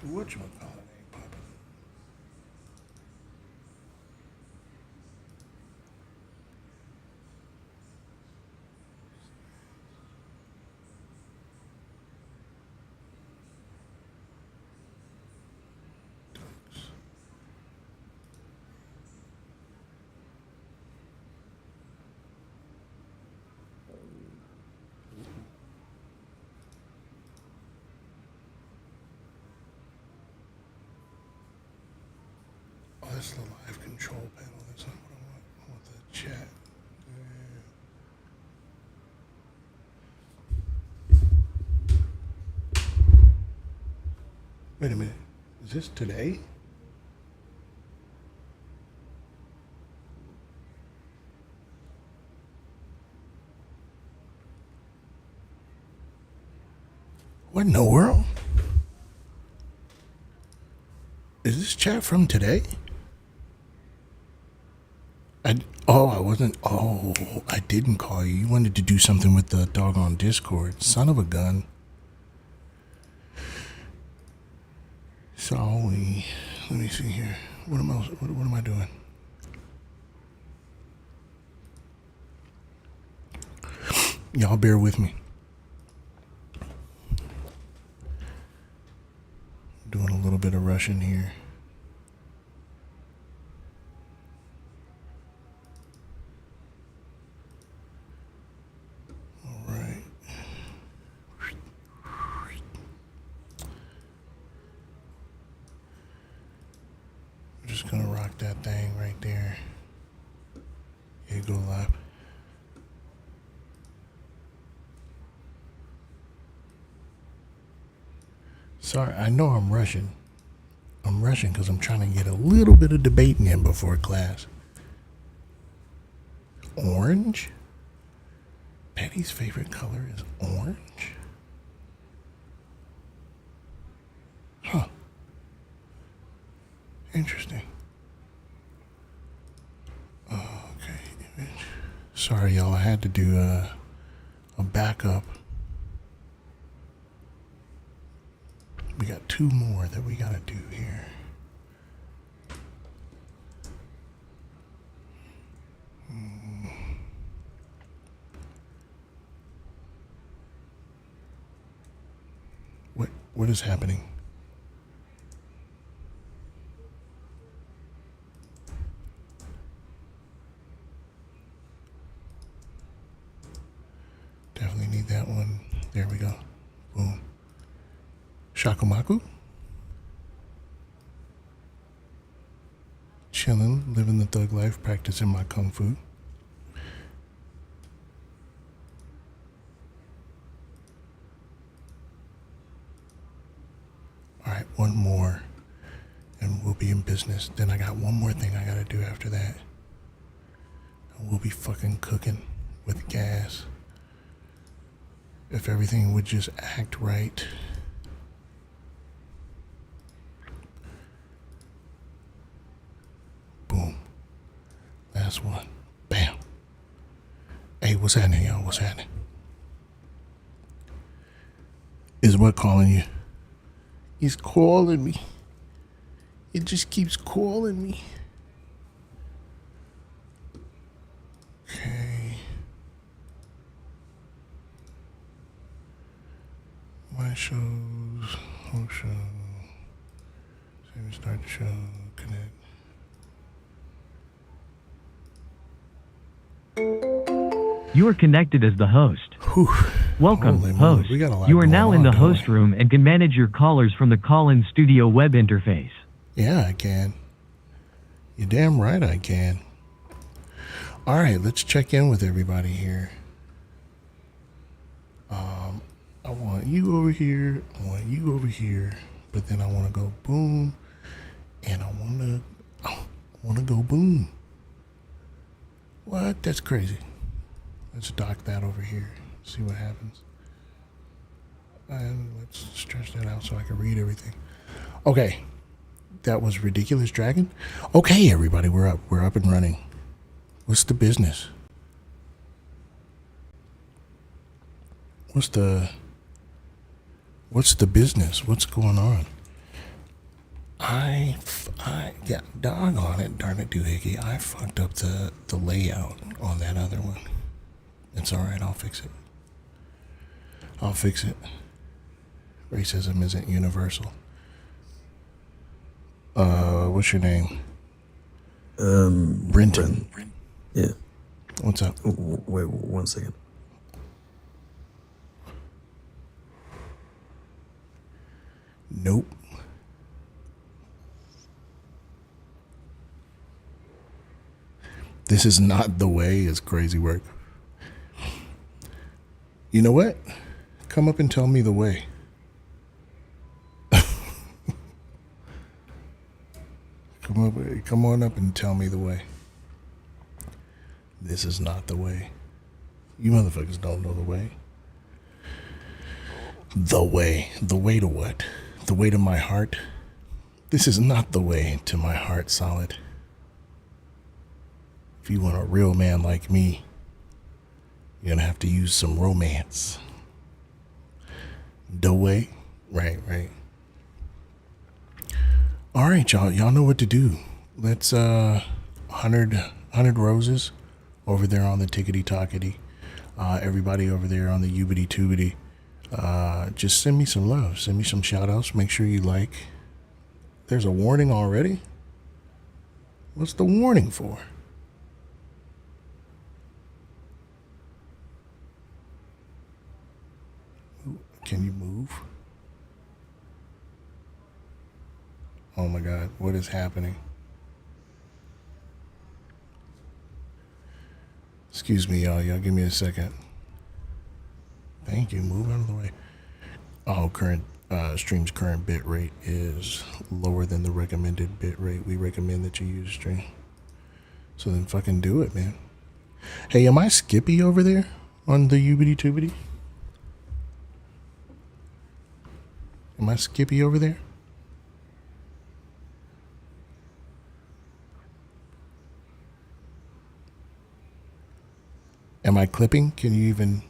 Whatchamacallit ain't popping. Oh, that's the live control panel. That's not what I want. I want the chat. Wait a minute. Is this today? What in the world? Is this chat from today? I wasn't. Oh, I didn't call you. You wanted to do something with the doggone Discord. Son of a gun. Sorry. Let me see here. What am I doing? Y'all bear with me. Doing a little bit of Russian here. All right. I'm just gonna rock that thing right there. Here you go live. Sorry, I know I'm rushing. I'm rushing because I'm trying to get a little bit of debating in before class. Orange? Patty's favorite color is orange? Huh. Interesting. Okay, image. Sorry, y'all. I had to do a backup. We got two more that we gotta do here. What is happening? Definitely need that one. There we go. Boom. Shakumaku. Chilling, living the thug life, practicing my kung fu. All right, one more, and we'll be in business. Then I got one more thing I gotta do after that. And we'll be fucking cooking with gas. If everything would just act right. Boom. Last one. Bam. Hey, what's happening, y'all? What's happening? Is what calling you? He's calling me. It just keeps calling me. Okay. My shows. Whole show. Save and start the show. Connect. You are connected as the host. Whew. Welcome, Holy host. moly, we got a lot You are going now in on, the don't host we? room and can manage your callers from the call-in studio web interface. Yeah, I can. You're damn right I can. All right, let's check in with everybody here. I want you over here. I want you over here. But then I want to go boom, and I want to go boom. What? That's crazy. Let's dock that over here. See what happens. And let's stretch that out so I can read everything. Okay. That was Ridiculous Dragon. Okay, everybody, we're up. We're up and running. What's the business? What's the business? What's going on? Yeah, doggone it, darn it, doohickey. I fucked up the layout on that other one. It's alright, I'll fix it. I'll fix it. Racism isn't universal. What's your name? Brenton. Yeah. What's up? Wait 1 second. Nope. This is not the way is crazy work. You know what? Come up and tell me the way. Come on up and tell me the way. This is not the way. You motherfuckers don't know the way. The way. The way to what? The way to my heart? This is not the way to my heart, Solid. If you want a real man like me, you're gonna have to use some romance. The way? Right. All right, y'all. Y'all know what to do. Let's 100 roses over there on the tickety tockety. Everybody over there on the ubity tubity. Just send me some love. Send me some shout outs. Make sure you like. There's a warning already? What's the warning for? Can you move? Oh my God, what is happening? Excuse me, y'all. Y'all give me a second. Thank you. Move out of the way. Oh, stream's current bit rate is lower than the recommended bit rate. We recommend that you use stream. So then fucking do it, man. Hey, am I Skippy over there on the ubity tubity? Am I Skippy over there? Am I clipping? Can you even...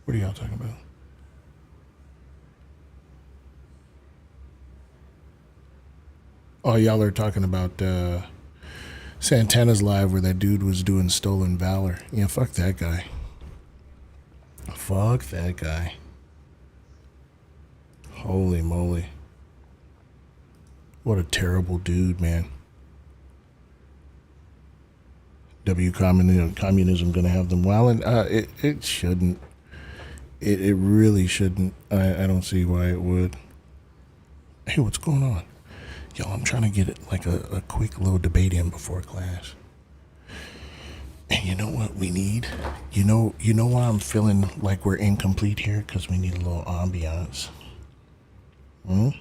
What are y'all talking about? Oh, y'all are talking about Santana's live where that dude was doing Stolen Valor. Yeah, fuck that guy. Fuck that guy. Holy moly. What a terrible dude, man. Communism gonna have them wilding? It shouldn't. It really shouldn't. I don't see why it would. Hey, what's going on? Yo, I'm trying to get it like a quick little debate in before class. And you know what we need? You know why I'm feeling like we're incomplete here? Because we need a little ambiance. Move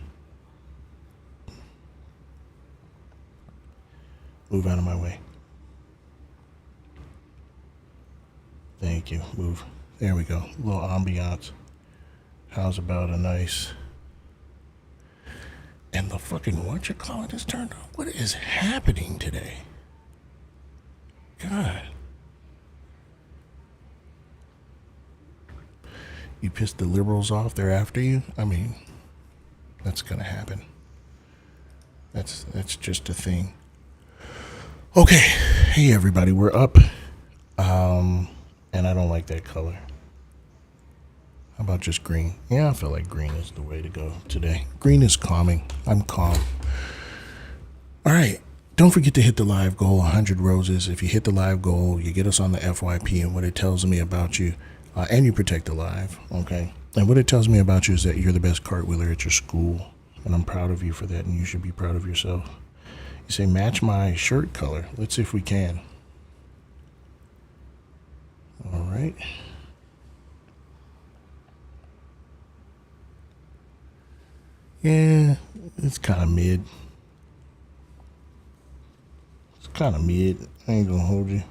out of my way. Thank you. Move. There we go. A little ambiance. How's about a nice... And the fucking whatchamacallit is turned on. What is happening today? God. You pissed the liberals off, they're after you? I mean, that's gonna happen. That's just a thing. Okay. Hey everybody, we're up. And I don't like that color. How about just green? Yeah, I feel like green is the way to go today. Green is calming. I'm calm. All right. Don't forget to hit the live goal, 100 roses. If you hit the live goal, you get us on the FYP and what it tells me about you, and you protect the live, okay? And what it tells me about you is that you're the best cartwheeler at your school, and I'm proud of you for that, and you should be proud of yourself. You say, match my shirt color. Let's see if we can. All right. Yeah, it's kind of mid. It's kind of mid. I ain't gonna hold you.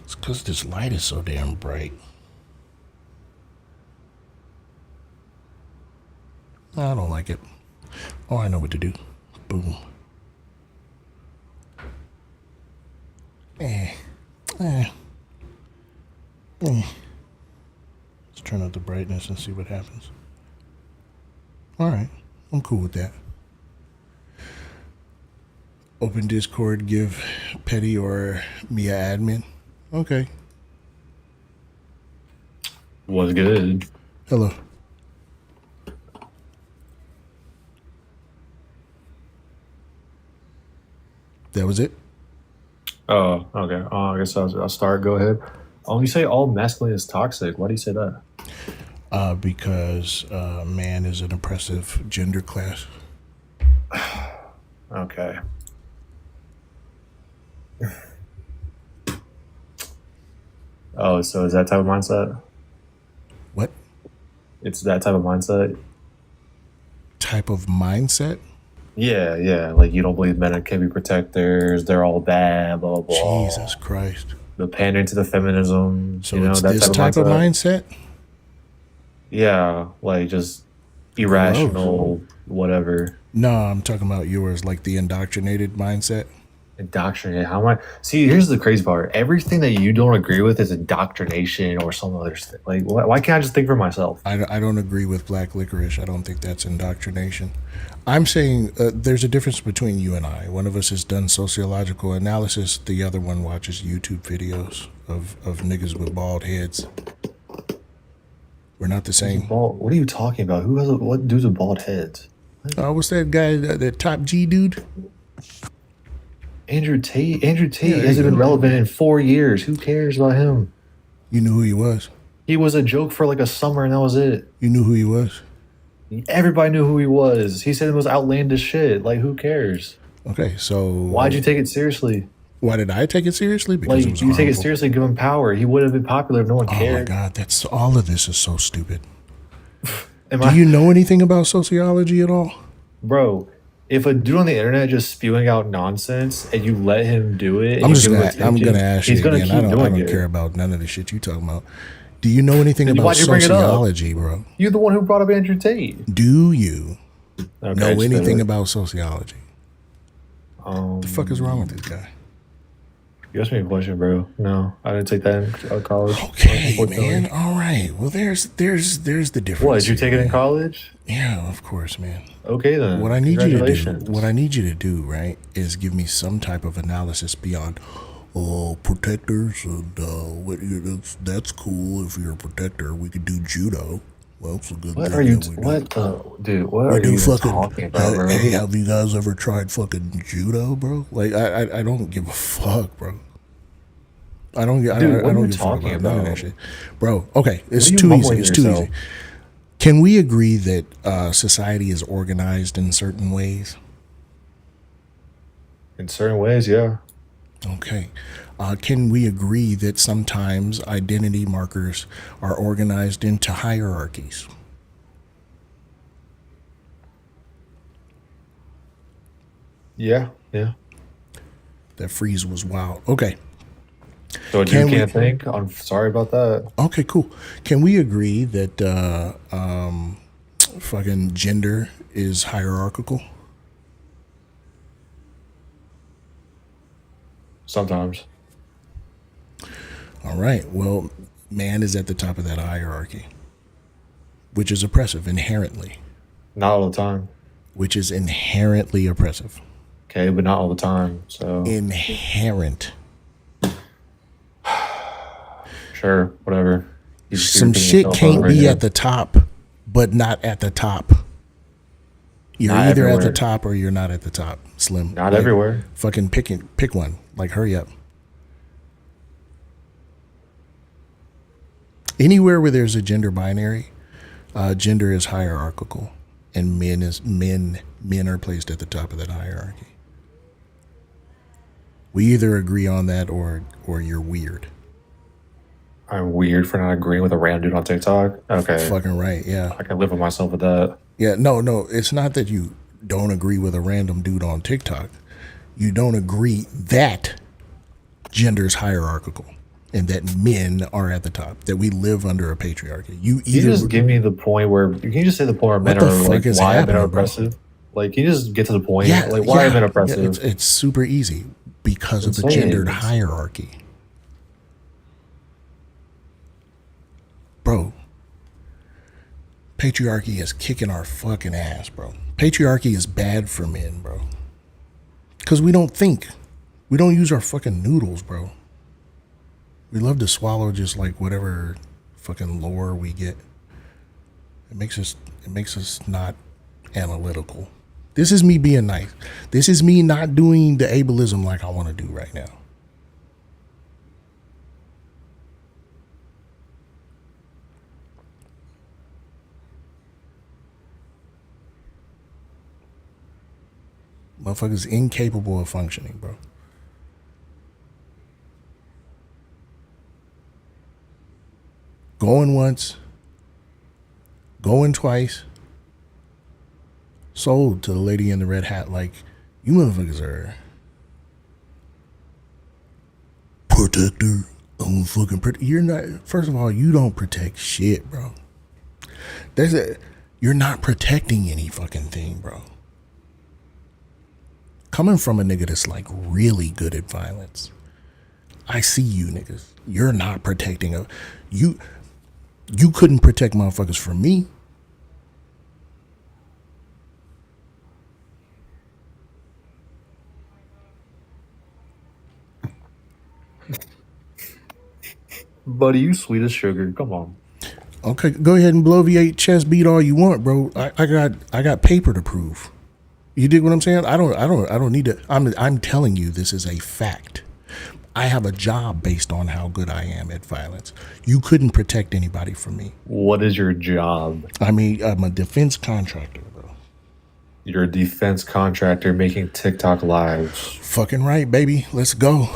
It's because this light is so damn bright. I don't like it. Oh, I know what to do. Boom. Let's turn up the brightness and see what happens. All right, I'm cool with that. Open Discord, give Petty or Mia admin. Okay. Was good. Hello. That was it? Oh, okay. I guess I'll start. Go ahead. You say all masculine is toxic. Why do you say that? Because man is an oppressive gender class. Okay. Oh, so is that type of mindset? What It's that type of mindset? type of mindset? Yeah. Like you don't believe men can be protectors. They're all bad, blah, blah. Jesus Christ. The pandering to the feminism. So it's this type of mindset? Yeah, like just irrational, whatever. No, I'm talking about yours, like the indoctrinated mindset. Indoctrinate. How am I? See, here's the crazy part. Everything that you don't agree with is indoctrination or some other thing. Like, why can't I just think for myself? I don't agree with black licorice. I don't think that's indoctrination. I'm saying there's a difference between you and I. One of us has done sociological analysis. The other one watches YouTube videos of niggas with bald heads. We're not the same. What are you talking about? What dudes with bald heads? What's that guy, that top G dude? Andrew Tate. Andrew Tate Yeah, hasn't been relevant in 4 years. Who cares about him? You knew who he was. He was a joke for like a summer, and that was it. You knew who he was. Everybody knew who he was. He said the most outlandish shit. Like, who cares? Okay, so Why'd you take it seriously? why did I take it seriously? Because Like, it was you take it harmful. seriously, give him power. He would have been popular if no one Oh my cared. God, that's all of this is so stupid. Am Do I- you know anything about sociology at all? Bro, if a dude on the internet just spewing out nonsense and you let him do it, and I'm you just give him gonna I'm attention, gonna ask you he's gonna again. keep I doing don't it. care about none of the shit you talking about. Do you know anything Then about why'd you bring it up? sociology, bro? You're the one who brought up Andrew Tate. Do you Okay, know just anything a- about sociology? What the fuck is wrong with this guy? You asked me a question, bro. No, I didn't take that in college. Okay, unfortunately. man. All right. Well, there's the difference. What, did you take it in man. college? Yeah, of course, man. Okay, then. What I need you to do, Congratulations. right, is give me some type of analysis beyond, protectors and that's cool. If you're a protector, we could do judo. Well, it's a good What thing are you, that we do. dude, what We are you do even fucking. talking about, bro? Hey, have you guys ever tried fucking judo, bro? Like, I don't give a fuck, bro. I don't Dude, what I are don't you give a fuck talking about none of that about? shit, bro. Okay, it's are you too easy. mumbling It's too yourself? easy. Can we agree that society is organized in certain ways? In certain ways, yeah. Okay. Can we agree that sometimes identity markers are organized into hierarchies? Yeah. That freeze was wild. Okay. So you Can we- can't think? I'm sorry about that. Okay, cool. Can we agree that fucking gender is hierarchical? Sometimes. All right. Well, man is at the top of that hierarchy, which is oppressive inherently, Not all the time. which is inherently oppressive. Okay, but not all the time. So Inherent. sure, whatever. You're Some repeating shit yourself can't over be again. at the top, but not at the top. You're Not either at everywhere. the top or you're not at the top. Slim. Not Like, everywhere. Fucking pick one. Like, hurry up. Anywhere where there's a gender binary, gender is hierarchical, and men are placed at the top of that hierarchy. We either agree on that or you're weird. I'm weird for not agreeing with a random dude on TikTok. Okay. Fucking right, yeah. I can live with myself with that. Yeah, no, it's not that you don't agree with a random dude on TikTok. You don't agree that gender's hierarchical and that men are at the top, that we live under a patriarchy. You Can you either just give me the point where, can you just say the point where men What the are fuck like, is why men happening, are bro? oppressive? Like, can you just get to the point? Yeah, Like, why yeah, are men yeah, oppressive? it's super easy because of the Insane. gendered hierarchy. Bro, patriarchy is kicking our fucking ass, bro. Patriarchy is bad for men, bro. Because we don't think. We don't use our fucking noodles, bro. We love to swallow just like whatever fucking lore we get. It makes us not analytical. This is me being nice. This is me not doing the ableism like I want to do right now. Motherfuckers incapable of functioning, bro. Going once, going twice. Sold to the lady in the red hat like, you motherfuckers are protector. I'm fucking you're not. First of all, you don't protect shit, bro. You're not protecting any fucking thing, bro. Coming from a nigga that's like really good at violence, I see you niggas. You're not protecting you couldn't protect motherfuckers from me. Buddy, you sweet as sugar. Come on. Okay, go ahead and bloviate chest beat all you want, bro. I got paper to prove. You dig what I'm saying? I don't need to. I'm telling you this is a fact. I have a job based on how good I am at violence. You couldn't protect anybody from me. What is your job? I mean, I'm a defense contractor, bro. You're a defense contractor making TikTok lives. Fucking right, baby. Let's go.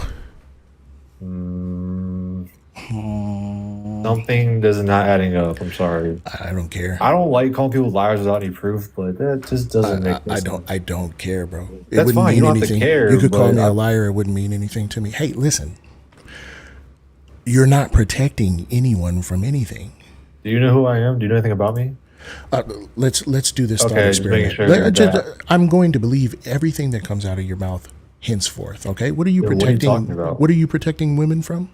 Something does not adding up. I'm sorry. I don't care. I don't like calling people liars without any proof, but that just doesn't make I sense. don't care, bro. It That's wouldn't fine. mean You don't have to anything. care, You could call but me a liar. It wouldn't mean anything to me. Hey, listen. You're not protecting anyone from anything. Do you know who I am? Do you know anything about me? Let's do this thought Okay, just making experiment. sure I'm going to believe everything that comes out of your mouth henceforth. Okay, what are you Yeah, what are you protecting? talking about? What are you protecting women from?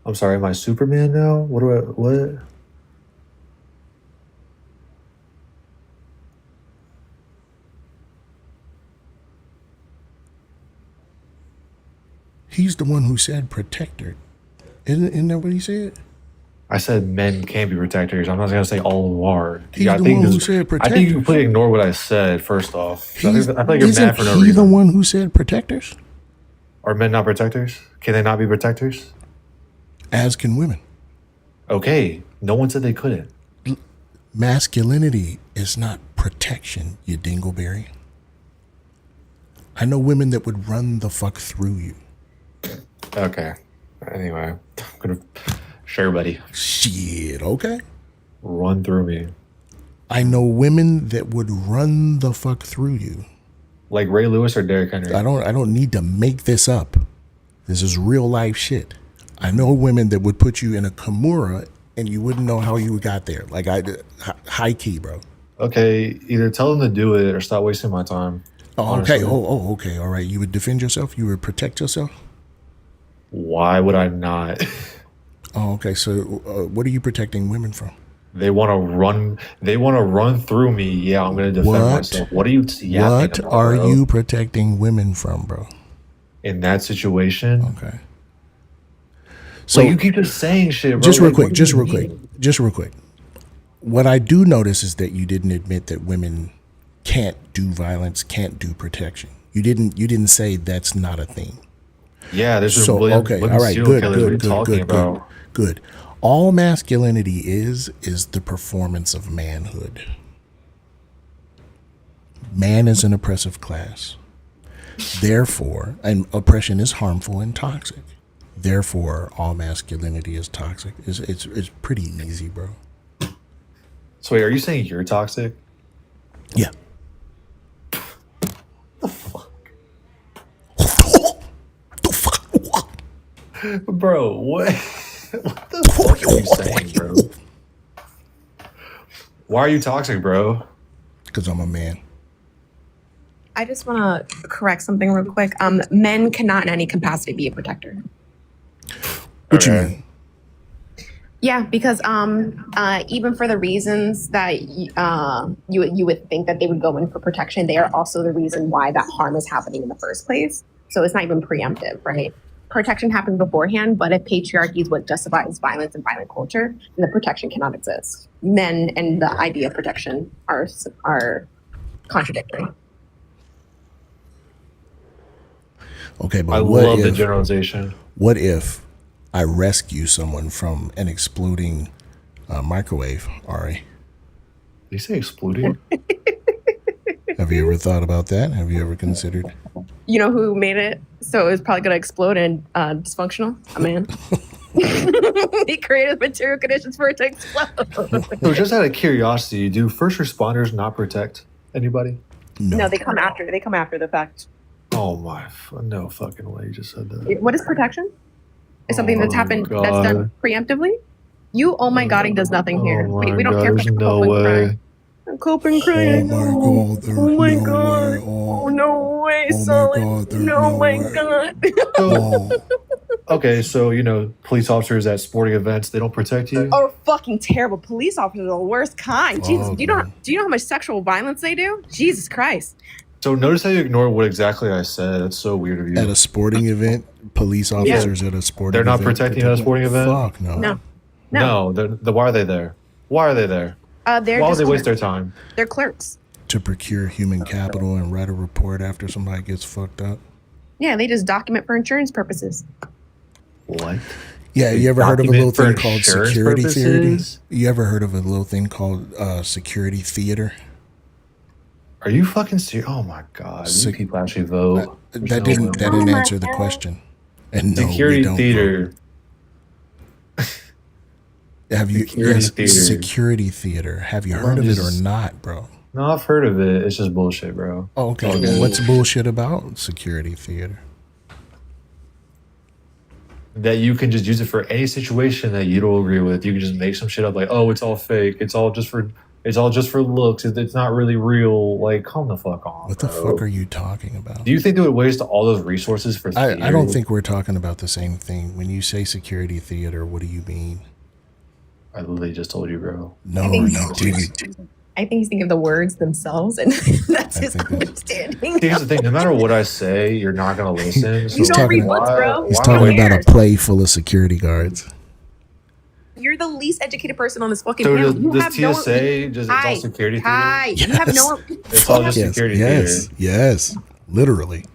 I'm sorry, am I Superman now? What? He's the one who said protector. Isn't that what he said? I said men can be protectors. I'm not gonna say all of them are. He's I the think one who this- said I think you protectors. completely ignore what I said. First off, I He's- think you're isn't mad for no he the reason. one who said protectors? Are men not protectors? Can they not be protectors? As can women. Okay, no one said they couldn't. Masculinity is not protection, you dingleberry. I know women that would run the fuck through you. Okay. Anyway, I'm gonna sure, buddy. Shit, okay. Run through me I know women that would run the fuck through you. like Ray Lewis or Derrick Henry. I don't need to make this up. This is real life shit. I know women that would put you in a Kimura and you wouldn't know how you got there. Like high key, bro. Okay, either tell them to do it or stop wasting my time. Oh, okay. Honestly. Okay. All right. You would defend yourself. You would protect yourself. Why would I not? Oh, okay. So, what are you protecting women from? They want to run. They want to run through me. Yeah, I'm gonna defend What? myself. What are you? What are you protecting women from, bro? in that situation? Okay. So So you keep just saying shit, bro. just real Like, quick, what do just you real quick, mean? just real quick. What I do notice is that you didn't admit that women can't do violence, can't do protection. You didn't say that's not a thing. Yeah, there's So women, okay, women all right, serial good, killers. What are you good, talking good, good, about? good. All masculinity is the performance of manhood. Man is an oppressive class. Therefore, and oppression is harmful and toxic. Therefore, all masculinity is toxic. It's pretty easy, bro. So wait, are you saying you're toxic? Yeah. Bro, what? What the fuck are you saying, bro? Why are you toxic, bro? Because I'm a man. I just want to correct something real quick. Men cannot in any capacity be a protector. What you Okay. mean? Yeah, because even for the reasons that you would think that they would go in for protection, they are also the reason why that harm is happening in the first place. So it's not even preemptive, right? Protection happens beforehand, but if patriarchy is what justifies violence and violent culture, then the protection cannot exist. Men and the idea of protection are contradictory. Okay, but I what love the if generalization. what if I rescue someone from an exploding microwave, Ari? Did you say exploding? Have you ever thought about that? Have you ever considered? You know who made it so it was probably going to explode and dysfunctional? A man. He created material conditions for it to explode. So just out of curiosity, do first responders not protect anybody? No, they come after. They come after the fact. Oh my, no fucking way! You just said that. What is protection? It's something that's Oh, happened God. that's done preemptively. You, oh my God, he does nothing here. Oh my We don't God, care if there's it's no cope and way. cry. I'm coping crying. Oh my God, there's Oh my no God. way. Oh no way, Oh my Solid. God, there's No no my way. God. Oh, Okay, so police officers at sporting events, they don't protect you. Oh, fucking terrible. Police officers are the worst kind. Jesus, Fuck, do you know man. how much sexual violence they do? Jesus Christ. So notice how you ignore what exactly I said. That's so weird of you. at a sporting event, police officers at a sporting They're not event. protecting you at a sporting event? Fuck no. No. No, why are they there? Why are they there? They're Why would just they waste their time? They're clerks. To procure human capital and write a report after somebody gets fucked up. Yeah, they just document for insurance purposes. What? Yeah, you ever heard of a little Document thing for called insurance security theater? purposes? You ever heard of a little thing called security theater? Are you fucking serious? Oh my God! These Sec- people actually vote. There's That no didn't way. that didn't answer the question. And no, we Security don't theater. vote. Have you Security yes, theater. security theater? Have you Well, heard of it or just- not, bro? No, I've heard of it. It's just bullshit, bro. Oh, okay. Okay. Well, what's bullshit about security theater? That you can just use it for any situation that you don't agree with. You can just make some shit up like, oh, it's all fake. It's all just for looks. It's not really real. Like, calm the fuck on. What the bro. fuck are you talking about? Do you think they would waste all those resources for theater? I don't think we're talking about the same thing. When you say security theater, what do you mean? I literally just told you, bro. No, I think you didn't. I think he's thinking of the words themselves, and that's I his think that's- understanding. Here's the thing: no matter what I say, you're not gonna listen. So You don't talking read about- books, bro. He's why talking would- about a play full of security guards. You're the least educated person on this fucking So panel. does, You does have no. TSA just it's Hi, all security theater? Hi, you have no. It's all just Yes, security yes, theater. yes. Literally.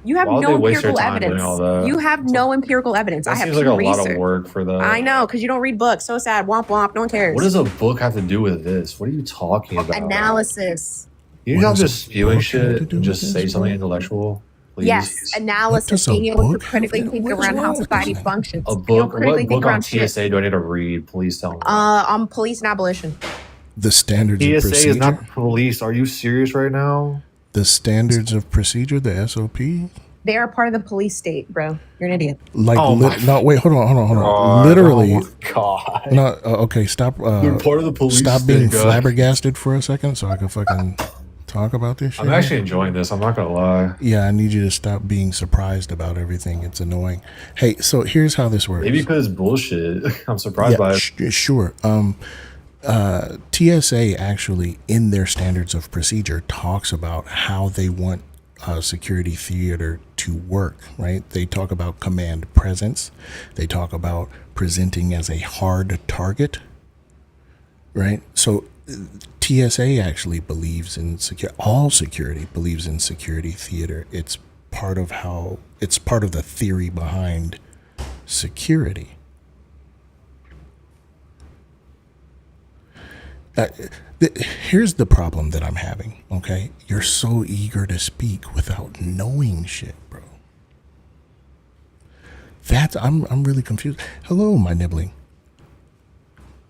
You have Why would no they waste their empirical time doing evidence. all that? You have no empirical evidence. That I have seems like a some lot research. of work for that. I know, because you don't read books. So sad. Womp womp. No one cares. What does a book have to do with this? What are you talking about? Analysis. You What not does a just spewing book have to shit do and with just say this, something bro? intellectual. Please. Yes, analysis. does a Being able to book have critically to- think what is around how wrong with society this? functions. A You know, book. critically What think book on around shit. TSA do I need to read? Please tell me. On police and abolition. The standards of TSA procedure. is not police. Are you serious right now? The standards of procedure, the SOP. They are part of the police state, bro. You're an idiot. Like, Oh my no, wait, hold on. God, Literally, oh my God. no. Okay, stop. You're part of the police. Stop being state, guy. flabbergasted for a second, so I can fucking talk about this shit. I'm actually enjoying this. I'm not gonna lie. Yeah, I need you to stop being surprised about everything. It's annoying. Hey, so here's how this works. Maybe because it's bullshit. I'm surprised by it. Sure. TSA actually, in their standards of procedure, talks about how they want security theater to work, right? They talk about command presence. They talk about presenting as a hard target, right? So TSA actually believes in all security believes in security theater. It's part of the theory behind security. Here's the problem that I'm having, okay? You're so eager to speak without knowing shit, bro. I'm really confused. Hello, my nibbling.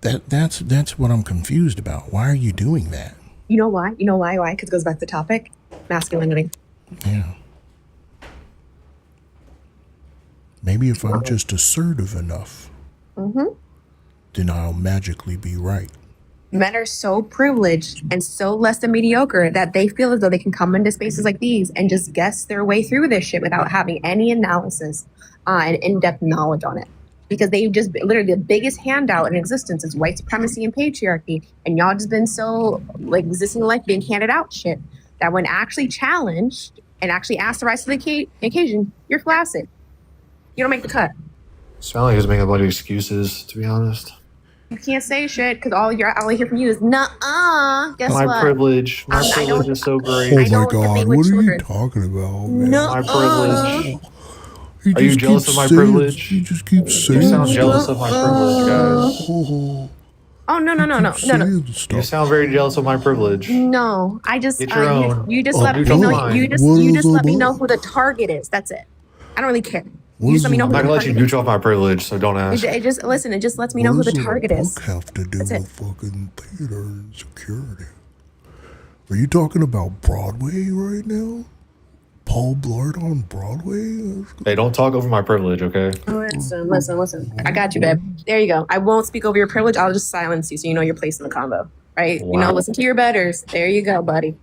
That's what I'm confused about. Why are you doing that? You know why? You know why? Why? Because it goes back to the topic. Masculinity. Yeah. Maybe if I'm just assertive enough. Mm-hmm. then I'll magically be right. Men are so privileged and so less than mediocre that they feel as though they can come into spaces like these and just guess their way through this shit without having any analysis and in-depth knowledge on it. Because they've just literally the biggest handout in existence is white supremacy and patriarchy, and y'all just been so like existing life being handed out shit that when actually challenged and actually asked to rise to the occasion, you're flaccid. You don't make the cut. Sound like he's making a bunch of excuses, to be honest. You can't say shit because all I hear from you is nuh-uh. Guess My what? privilege. My I privilege don't- is so Oh great. I my don't god, debate with what are you children. talking about, man? No. My privilege. He Are you just jealous keeps of my saying- privilege? He just keeps saying You sound stuff. jealous of my privilege, guys. Oh, Oh no. saying You stuff. sound very jealous of my privilege. No, I just Get your own. you just Oh, let me neutral know. line. You just What you is just let me about- know who the target is. That's it. I don't really care. What You is just let me know it- who I'm not the gonna let you target is. neutral off my privilege, so don't ask. It just listen. It just lets me know who What the does a target is. book have to do That's it. with fucking theater and security? Are you talking about Broadway right now? Paul Blart on Broadway? Hey, don't talk over my privilege, okay? Listen. I got you, babe. There you go. I won't speak over your privilege. I'll just silence you so you know your place in the convo. Right? You know, Wow. listen to your betters. There you go, buddy.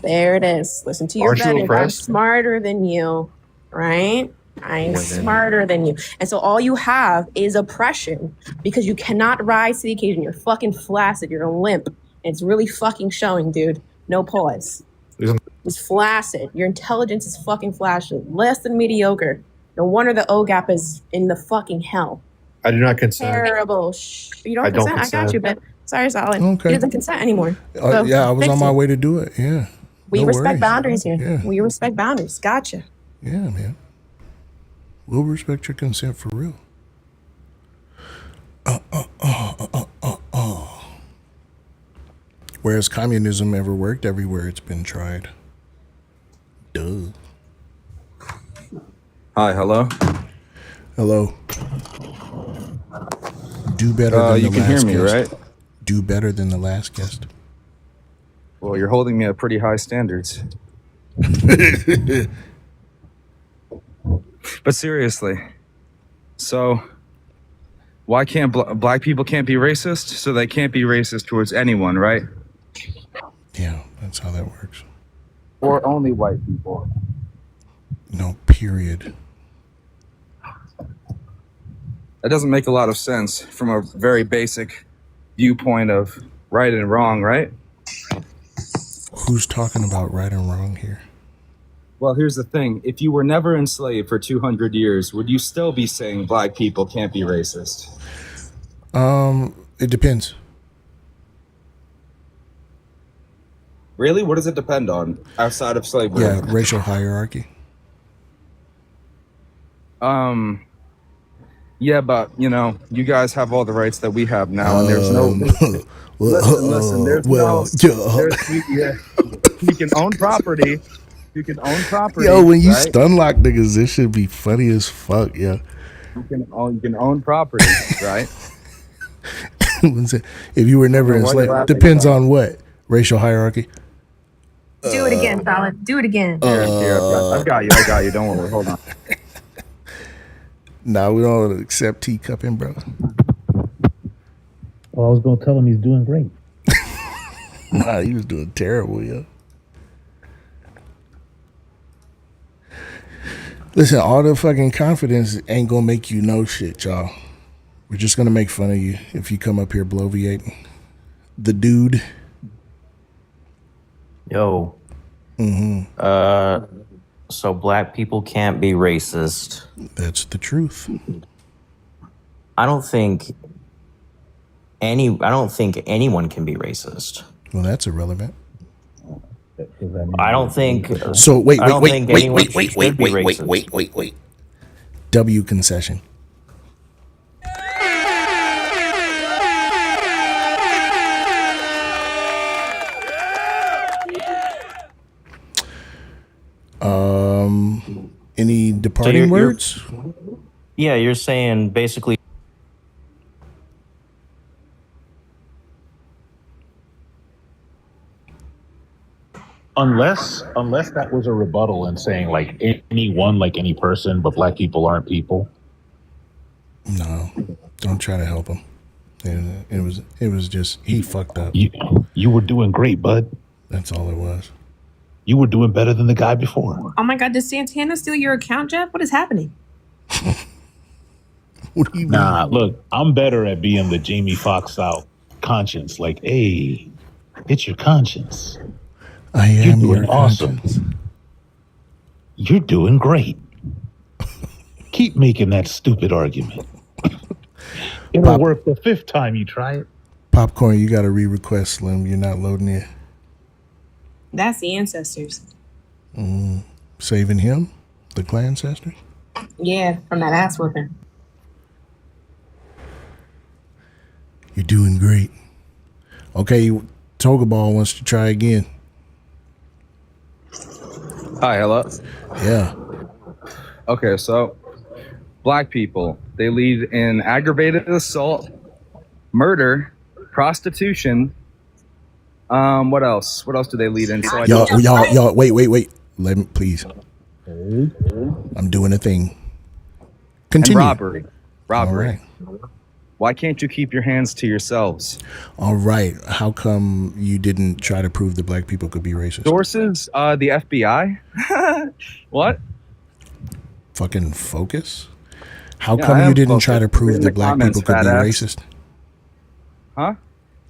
There it is. Listen to your Aren't you betters. I'm impressed? smarter than you. Right? I'm Women. smarter than you. And so all you have is oppression because you cannot rise to the occasion. You're fucking flaccid. You're limp. And it's really fucking showing, dude. No pause. Isn't- It's flaccid. Your intelligence is fucking flaccid. Less than mediocre. No wonder the O gap is in the fucking hell. I do not consent. Terrible. You don't I don't consent? I got consent. you, babe. Sorry, Solid. Okay. He doesn't consent anymore. So, Yeah, I was fix on my it. way to do it. Yeah. We No respect worries. boundaries here. Yeah. We respect boundaries. Gotcha. Yeah, man. We'll respect your consent for real. Whereas communism ever worked everywhere it's been tried. Duh. Hi, hello. Hello. Do better than You the can hear last me, guest. right? Do better than the last guest. Well, you're holding me at pretty high standards. But seriously, so why can't black people can't be racist? So they can't be racist towards anyone, right? Yeah, that's how that works. Or only white people? No, period. That doesn't make a lot of sense from a very basic viewpoint of right and wrong, right? Who's talking about right and wrong here? Well, here's the thing. If you were never enslaved for 200 years, would you still be saying black people can't be racist? It depends. Really? What does it depend on outside of slavery? Yeah, racial hierarchy. Yeah, but you know, you guys have all the rights that we have now, and there's no. Listen, there's you can own property. You can own property. Yo, when you right? stun lock niggas, this should be funny as fuck, yo. You can own property, right? If you were never What are you enslaved, laughing depends about? on what? Racial hierarchy? Do it again, Solid. Do it again. Here, I've got you. I got you. Don't worry. Hold on. Nah, we don't accept teacupping, bro. Well, I was gonna tell him he's doing great. Nah, he was doing terrible, yo. Listen, all the fucking confidence ain't gonna make you know shit, y'all. We're just gonna make fun of you if you come up here bloviating. The dude. Yo. So black people can't be racist. That's the truth. I don't think anyone can be racist. Well, that's irrelevant. I don't think So wait. I don't think anyone should be racist. wait. W concession. Any departing you're- words? Yeah, you're saying basically Unless that was a rebuttal and saying like anyone, like any person, but black people aren't people. No, Don't try to help him. And it was just he fucked up. You were doing great, bud. That's all it was. You were doing better than the guy before. Oh my God, did Santana steal your account, Jeff? What is happening? What do you Nah, mean? look, I'm better at being the Jamie Foxx style conscience. Like, hey, it's your conscience. I You're am doing your awesome. conscience. You're doing great. Keep making that stupid argument. It'll work the 5th time you try it. Popcorn, you got to re-request, Slim. You're not loading it. That's the ancestors. Saving him, the clan ancestors. Yeah, from that ass whooping. You're doing great. Okay, Toga Ball wants to try again. Hi, hello. Yeah. Okay, so black people, they lead in aggravated assault, murder, prostitution. What else? What else do they lead in? So Y'all, wait. Let me, please. I'm doing a thing. Continue. And robbery. All right. Why can't you keep your hands to yourselves? All right. How come you didn't try to prove that black people could be racist? Sources, the FBI. What? Fucking focus. How Yeah, come I you am didn't try to focused. prove In that the black comments, people could be fat ass. racist? Huh?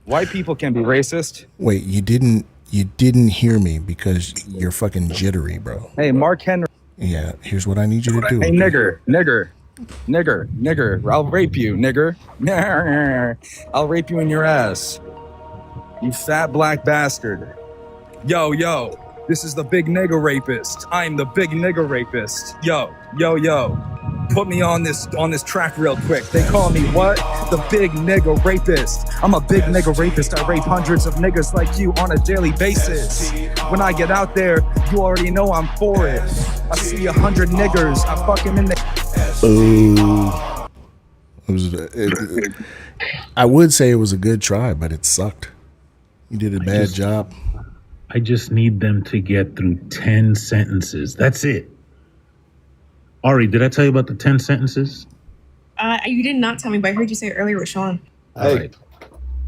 White people can be racist. Wait, you didn't hear me because you're fucking jittery, bro. Hey, Mark Henry. Yeah, here's what I need you to do. Hey, okay? nigger. I'll rape you, nigger. I'll rape you in your ass. You fat black bastard. Yo. This is the big nigger rapist. I'm the big nigger rapist. Yo. Put me on this track real quick. They call me what? The big nigger rapist. I'm a big nigger rapist. I rape hundreds of niggas like you on a daily basis. When I get out there, you already know I'm for it. I see 100 niggers. I fuck him in the... Ooh. I would say it was a good try, but it sucked. You did a bad job. I just need them to get through 10 sentences. That's it. Ari, did I tell you about the 10 sentences? You did not tell me, but I heard you say it earlier with Sean. All right.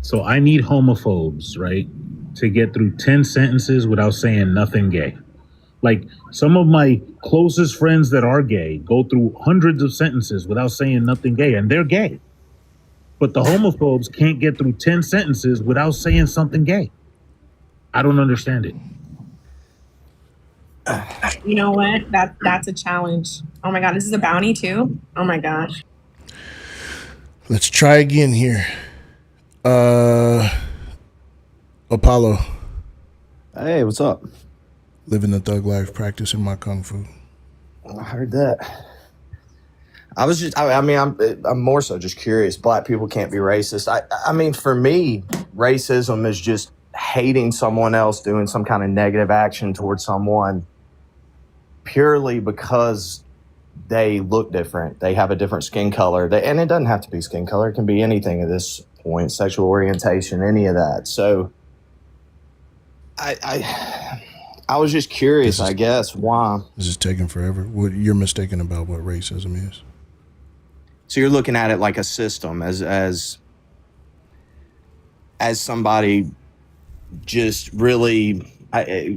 So I need homophobes, right, to get through 10 sentences without saying nothing gay. Like, some of my closest friends that are gay go through hundreds of sentences without saying nothing gay, and they're gay. But the homophobes can't get through 10 sentences without saying something gay. I don't understand it. You know what? That's a challenge. Oh my God, this is a bounty too? Oh my gosh. Let's try again here. Apollo. Hey, what's up? Living the thug life, practicing my kung fu. I heard that. I'm more so just curious. Black people can't be racist. I mean, for me, racism is just hating someone else, doing some kind of negative action towards someone purely because they look different. They have a different skin color. And it doesn't have to be skin color. It can be anything at this point, sexual orientation, any of that. So I was just curious, I guess, why. This is taking forever. What you're mistaken about what racism is. So you're looking at it like a system, as somebody just really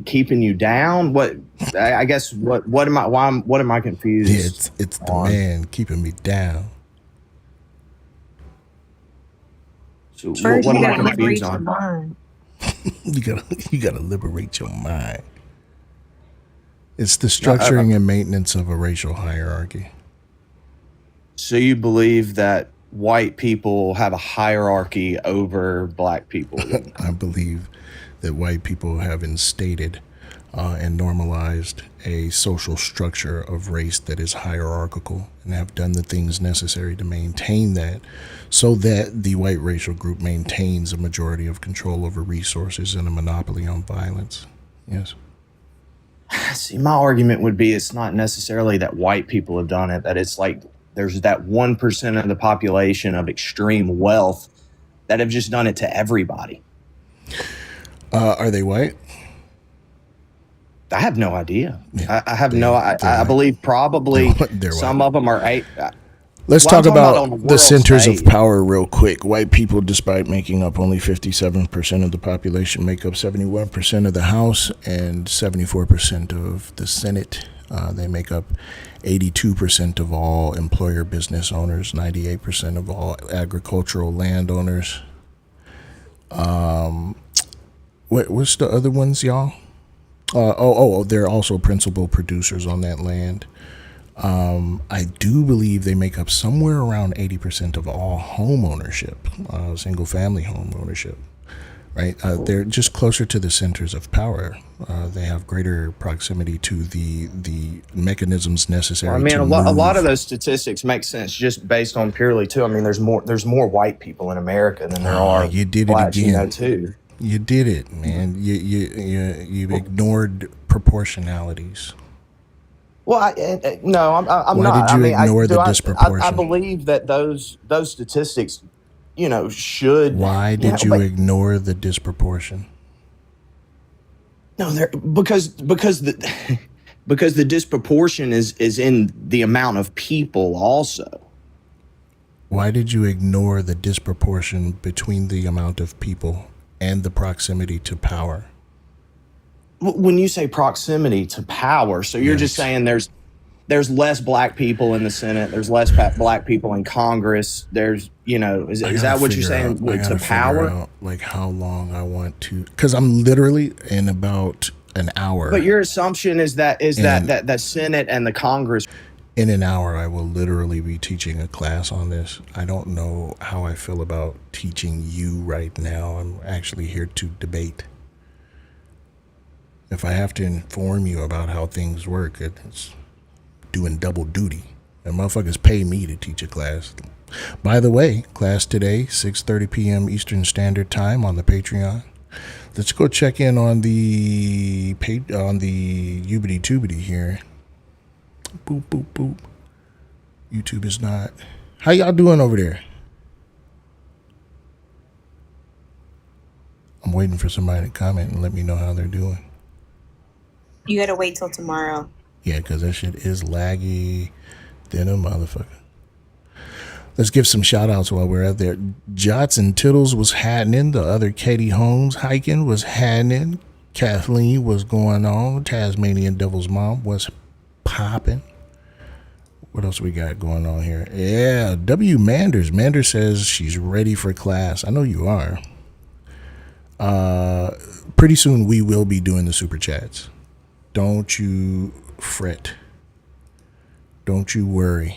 keeping you down. What I guess what am I confused? Yeah, it's the man keeping me down. So what am I confused on? You gotta liberate your mind. It's the structuring and maintenance of a racial hierarchy. So you believe that white people have a hierarchy over black people? I believe that white people have instated and normalized a social structure of race that is hierarchical and have done the things necessary to maintain that so that the white racial group maintains a majority of control over resources and a monopoly on violence. Yes. See, my argument would be it's not necessarily that white people have done it, that it's like there's that 1% of the population of extreme wealth that have just done it to everybody. Are they white? I have no idea. Yeah, I have I believe probably they're some white. of them are. Let's Well, I'm talk talking about about on the the world centers of stage. power real quick. White people, despite making up only 57% of the population, make up 71% of the House and 74% of the Senate. They make up 82% of all employer business owners, 98% of all agricultural landowners. What's the other ones, y'all? They're also principal producers on that land. I do believe they make up somewhere around 80% of all home ownership, single family home ownership, right? They're just closer to the centers of power. They have greater proximity to the mechanisms necessary I mean, to a move. lot of those statistics make sense just based on purely too. I mean, there's more white people in America than there are You did it blacks, you know, again. too. You did it, man. You ignored proportionalities. Well, no, I'm Why not. did you ignore the I disproportion? believe that those statistics, you know, should. Why You did know, you but ignore the disproportion? no, because the because the disproportion is in the amount of people also. Why did you ignore the disproportion between the amount of people and the proximity to power? When you say proximity to power, so you're just Yikes. saying there's less black people in the Senate, there's less black people in Congress. There's, you know, is that what you're saying I to gotta power? figure out like how long I want to, because I'm literally in about an hour. But your assumption is that that Senate and the Congress. In an hour, I will literally be teaching a class on this. I don't know how I feel about teaching you right now. I'm actually here to debate. If I have to inform you about how things work, it's doing double duty. And motherfuckers pay me to teach a class. By the way, class today, 6:30 p.m. Eastern Standard Time on the Patreon. Let's go check in on the Ubity Tubity here. Boop, boop, boop. YouTube is not. How y'all doing over there? I'm waiting for somebody to comment and let me know how they're doing. You gotta wait till tomorrow. Yeah, because that shit is laggy than a motherfucker. Let's give some shout outs while we're out there. Jots and Tittles was happening. The other Katie Holmes hiking was happening. Kathleen was going on. Tasmanian Devil's Mom was popping. What else we got going on here? Yeah, W. Manders. Manders says she's ready for class. I know you are. Pretty soon we will be doing the super chats. Don't you fret. Don't you worry.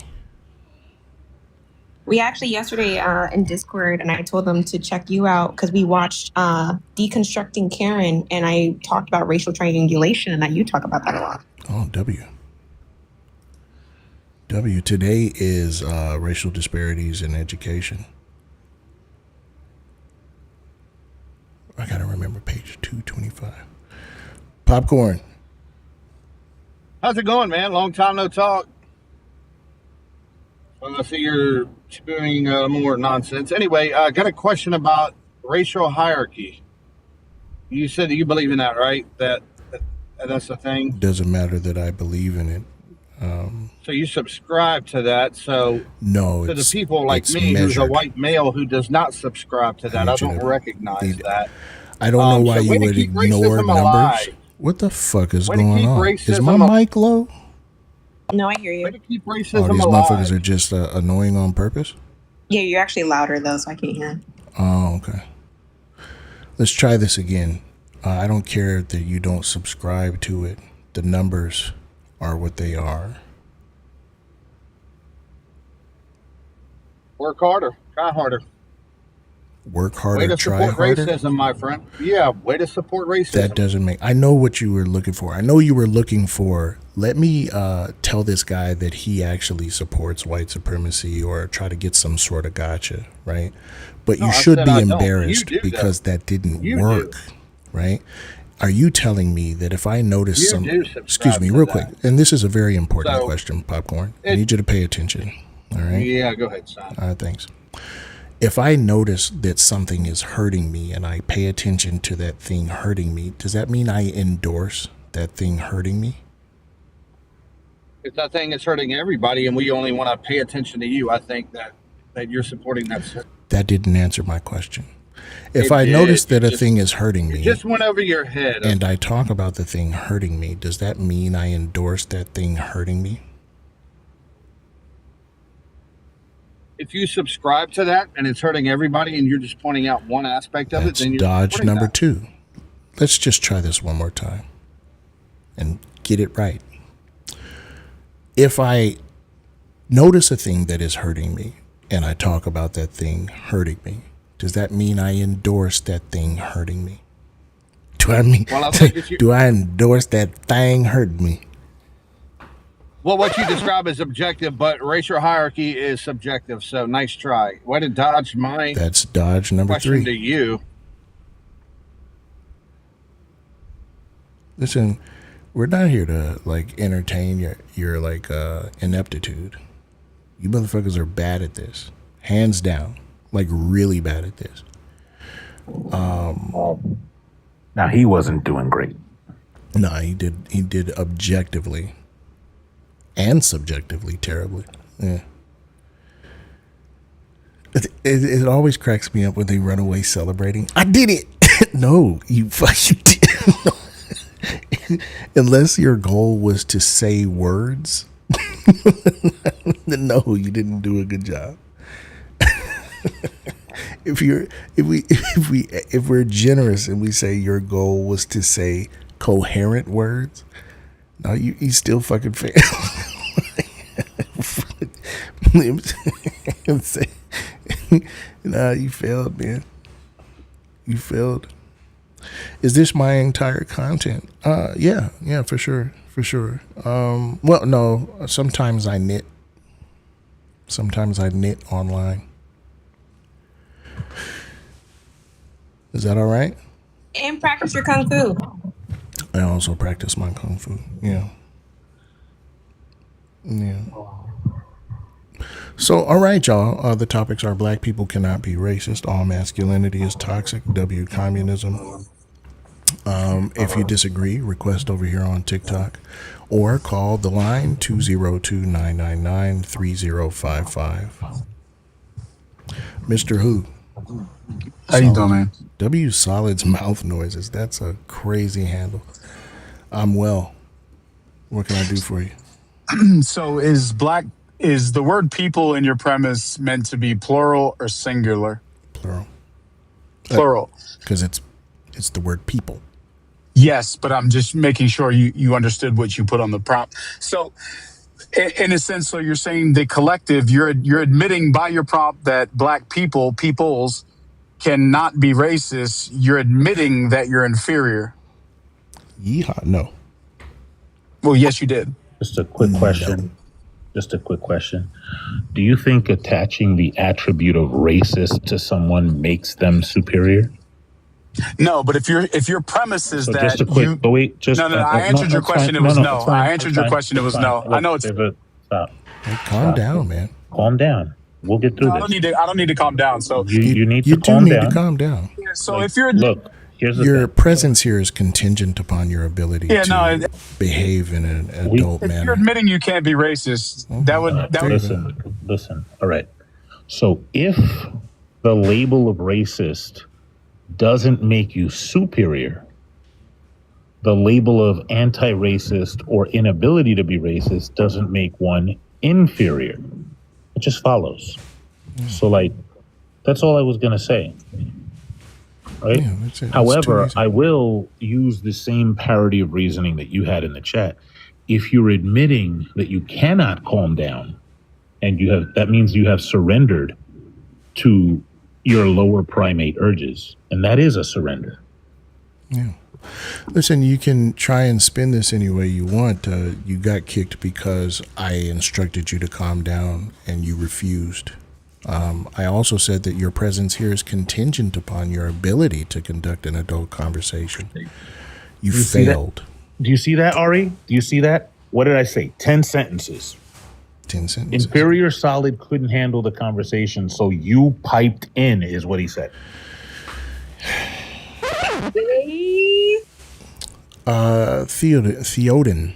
We actually yesterday in Discord, and I told them to check you out because we watched Deconstructing Karen, and I talked about racial triangulation, and that you talk about that a lot. Oh, W. Today is racial disparities in education. I gotta remember page 225. Popcorn. How's it going, man? Long time no talk. I see you're spewing more nonsense. Anyway, I got a question about racial hierarchy. You said that you believe in that, right? That's the thing. Doesn't matter that I believe in it. So you subscribe to that. So no, to the people like me, who's a white male who does not subscribe to that, I don't recognize that. I don't know why so you way to would keep ignore racism numbers. alive. What the fuck is Way to going keep on? Is racism my mic low? No, I hear you. Way to keep Oh, racism these alive. motherfuckers are just annoying on purpose? Yeah, you're actually louder though, so I can't hear. Oh, okay. Let's try this again. I don't care that you don't subscribe to it. The numbers are what they are. Work harder. Try harder. Work Way harder, to try support harder. racism, my friend. Yeah, way to support racism. That doesn't make. I know what you were looking for. I know you were looking for. Let me tell this guy that he actually supports white supremacy or try to get some sort of gotcha, right? But No, you I should said be I don't. embarrassed You do because that didn't You work, do. right? Are you telling me that if I notice You some? do subscribe Excuse me, to real that. quick, and this is a very important So, question, Popcorn. I need you to pay attention. All right. Yeah, go ahead, son. All right, thanks. If I notice that something is hurting me and I pay attention to that thing hurting me, does that mean I endorse that thing hurting me? If that thing is hurting everybody, and we only want to pay attention to you, I think that you're supporting that. That didn't answer my question. If It I did. notice that You a just- thing is hurting It me just went over your head. and I talk about the thing hurting me, does that mean I endorse that thing hurting me? If you subscribe to that and it's hurting everybody, and you're just pointing out one aspect of That's it, then you're dodge supporting number that. 2. Let's just try this one more time and get it right. If I notice a thing that is hurting me and I talk about that thing hurting me, does that mean I endorse that thing hurting me? Do I mean Well, I think if you- do I endorse that thing hurting me? Well, what you describe is objective, but racial hierarchy is subjective. So nice try. Way to dodge my That's dodge number question 3. to you. Listen, we're not here to like entertain your like ineptitude. You motherfuckers are bad at this, hands down, like really bad at this. Now he wasn't doing great. No, he did objectively and subjectively terribly. Yeah. It always cracks me up when they run away celebrating. I did it. No, you fucking did. Unless your goal was to say words, then no, you didn't do a good job. If we're generous and we say your goal was to say coherent words, no, you still fucking failed. Nah, you failed, man. You failed. Is this my entire content? Yeah, for sure. Well, no, sometimes I knit. Sometimes I knit online. Is that all right? And practice your kung fu. I also practice my kung fu. Yeah. So, all right, y'all. The topics are: black people cannot be racist. All masculinity is toxic. W communism. If you disagree, request over here on TikTok or call the line 202-999-3055. Mr. Who? How you doing, man? W Solid's mouth noises. That's a crazy handle. I'm well. What can I do for you? So is the word people in your premise meant to be plural or singular? Plural. Plural. Because it's the word people. Yes, but I'm just making sure you understood what you put on the prompt. So in a sense, so you're saying the collective, you're admitting by your prompt that black peoples cannot be racist. You're admitting that you're inferior. Yeehaw. No. Well, yes, you did. Just a quick question. Do you think attaching the attribute of racist to someone makes them superior? No, but if your premise is So that just a quick, you, but wait, just no, I answered your question. It was no. I answered your question. It was no. I know it's. Stop. Hey, calm down, man. Calm down. We'll get through I this. don't need to calm down. So You need You to do calm need down. to calm down. so Like, if you're look, here's the Your thing. presence here is contingent upon your ability to behave in an adult if manner. you're admitting you can't be racist, that would Listen. All right. So if the label of racist doesn't make you superior, the label of anti-racist or inability to be racist doesn't make one inferior. It just follows. So, like, that's all I was going to say. Right? Yeah, that's it. It's However, too easy. I will use the same parity of reasoning that you had in the chat. If you're admitting that you cannot calm down, and that means you have surrendered to your lower primate urges, and that is a surrender. Yeah. Listen, you can try and spin this any way you want. You got kicked because I instructed you to calm down and you refused. I also said that your presence here is contingent upon your ability to conduct an adult conversation. You failed. Do you see that, Ari? Do you see that? What did I say? 10 sentences. 10 sentences. Inferior Solid couldn't handle the conversation, so you piped in, is what he said. Theoden.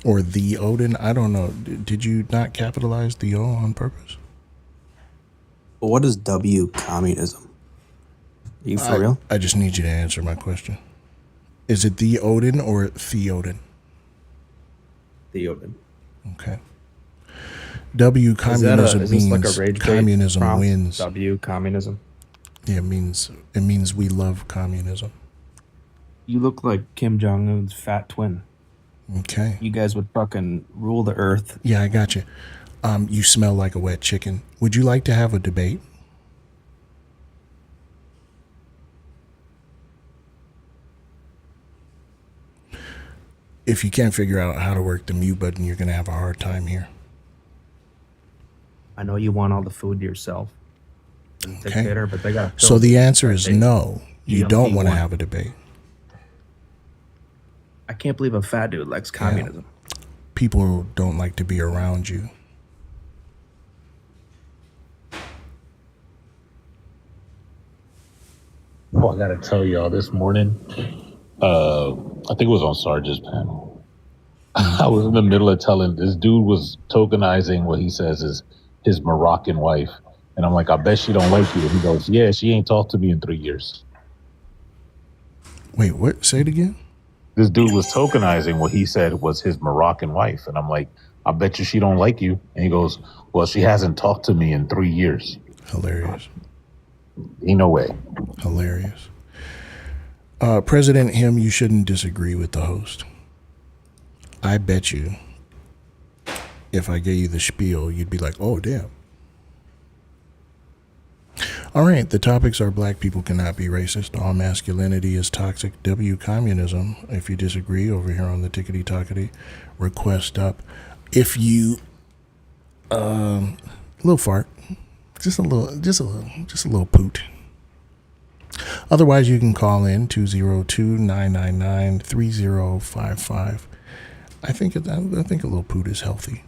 Or the Odin? I don't know. Did you not capitalize the O on purpose? But what is W communism? Are you for real? I just need you to answer my question. Is it the Odin or Theodin? The Odin. Okay. W communism is this like means a rage bait communism prompt? wins. W communism. Yeah, it means we love communism. You look like Kim Jong Un's fat twin. Okay. You guys would fucking rule the earth. Yeah, I got you. You smell like a wet chicken. Would you like to have a debate? If you can't figure out how to work the mute button, you're going to have a hard time here. I know you want all the food to yourself. Okay. Dictator, but they got. So the answer is no. You GLP-1. don't want to have a debate. I can't believe a fat dude likes communism. People don't like to be around you. Oh, I gotta tell y'all, this morning, I think it was on Sarge's panel. I was in the middle of telling this dude was tokenizing what he says is his Moroccan wife, and I'm like, I bet she don't like you. And he goes, yeah, she ain't talked to me in 3 years. Wait, what? Say it again. This dude was tokenizing what he said was his Moroccan wife, and I'm like, I bet you she don't like you. And he goes, well, she hasn't talked to me in 3 years. Hilarious. Ain't no way. Hilarious. President Him, you shouldn't disagree with the host. I bet you if I gave you the spiel, you'd be like, oh, damn. All right, the topics are black people cannot be racist. All masculinity is toxic. W communism. If you disagree, over here on the Tickety Tockety, request up. If you, little fart, just a little poot. Otherwise, you can call in 202-999-3055. I think a little poot is healthy.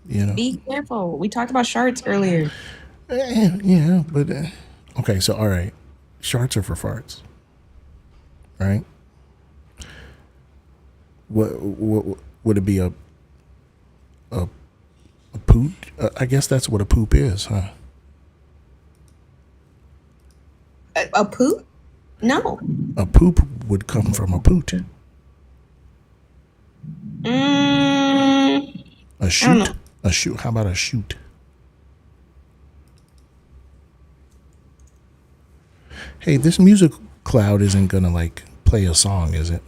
You know. Be careful. We talked about shards earlier. Yeah, but okay. So all right, sharts are for farts, right? What would it be a poot? I guess that's what a poop is, huh? A poop? No. A poop would come from a poot. A shoot. A shoot. How about a shoot? Hey, this music cloud isn't gonna like play a song, is it?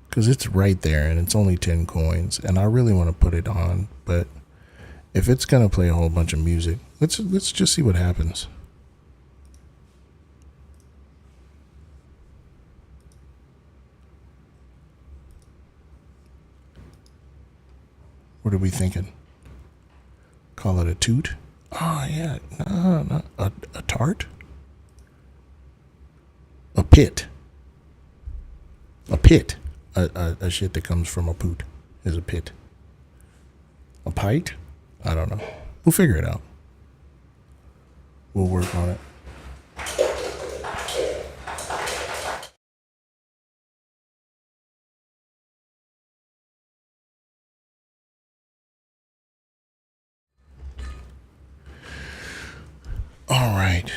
Because it's right there and it's only 10 coins, and I really want to put it on, but if it's gonna play a whole bunch of music, let's just see what happens. What are we thinking? Call it a toot? Oh yeah, no, a tart? A pit. A pit. A shit that comes from a poot is a pit. A pite? I don't know. We'll figure it out. We'll work on it. All right.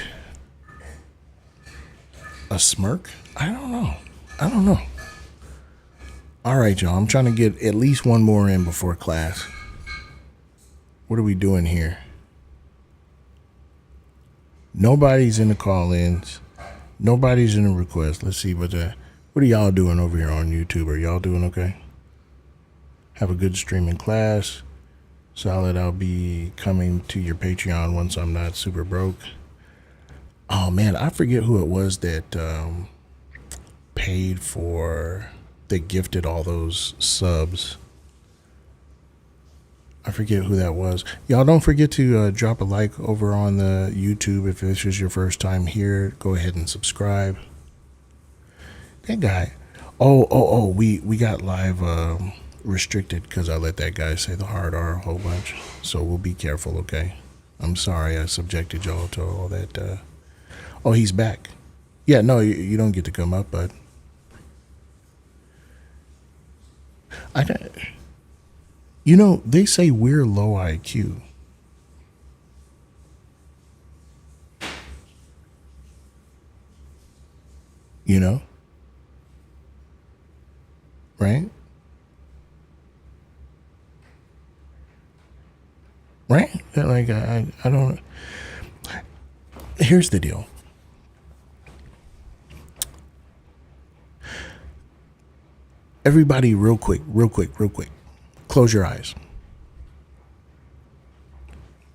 A smirk? I don't know. All right, y'all. I'm trying to get at least one more in before class. What are we doing here? Nobody's in the call-ins. Nobody's in the request. Let's see what are y'all doing over here on YouTube? Are y'all doing okay? Have a good stream in class. Solid. I'll be coming to your Patreon once I'm not super broke. Oh man, I forget who it was that paid for, that gifted all those subs. I forget who that was. Y'all don't forget to drop a like over on the YouTube. If this is your first time here, go ahead and subscribe. That guy. Oh, we got live restricted because I let that guy say the hard R a whole bunch. So we'll be careful, okay? I'm sorry I subjected y'all to all that. Oh, he's back. Yeah, no, you don't get to come up, bud. I don't, you know, they say we're low IQ. You know? Right? Right? Like, I don't. Here's the deal. Everybody, real quick. Close your eyes.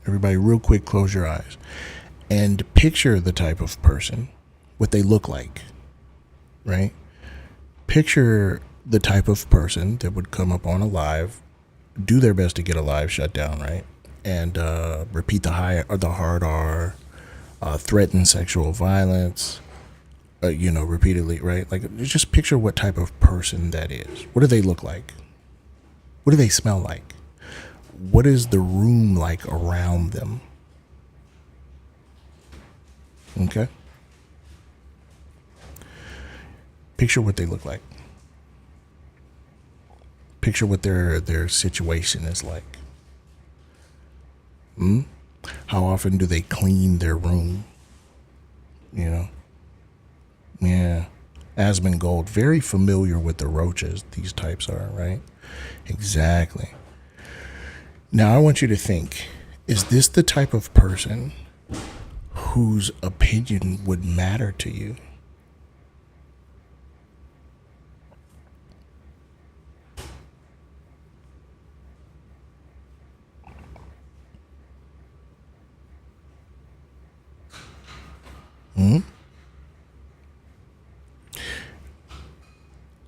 Everybody, real quick, close your eyes. And picture the type of person, what they look like. Right? Picture the type of person that would come up on a live, do their best to get a live shut down, right? And repeat the hard R, threaten sexual violence, repeatedly, right? Like, just picture what type of person that is. What do they look like? What do they smell like? What is the room like around them? Okay? Picture what they look like. Picture what their situation is like. How often do they clean their room? You know? Yeah. Asmongold, very familiar with the roaches these types are, right? Exactly. Now I want you to think, is this the type of person whose opinion would matter to you?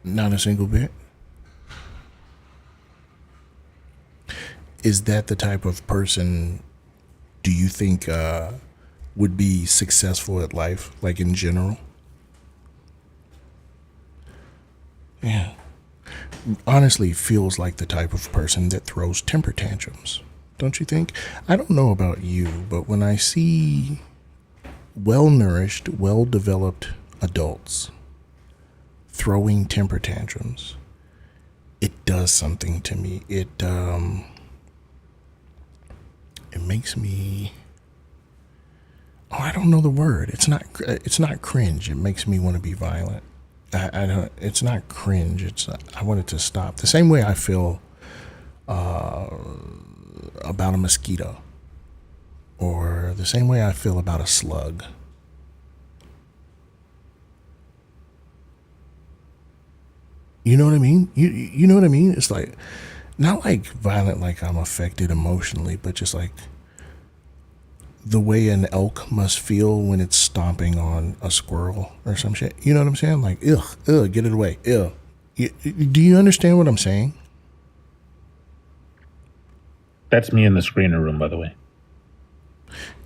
Not a single bit. Is that the type of person, do you think, would be successful at life, like in general? Yeah. Honestly, feels like the type of person that throws temper tantrums, don't you think? I don't know about you, but when I see well-nourished, well-developed adults throwing temper tantrums, it does something to me. It makes me, I don't know the word. It's not cringe. It makes me want to be violent. I don't. It's not cringe. I want it to stop. The same way I feel about a mosquito, or the same way I feel about a slug. You know what I mean? You know what I mean? It's like, not like violent, like I'm affected emotionally, but just like the way an elk must feel when it's stomping on a squirrel or some shit. You know what I'm saying? Like, ugh, get it away, ugh. Do you understand what I'm saying? That's me in the screener room, by the way.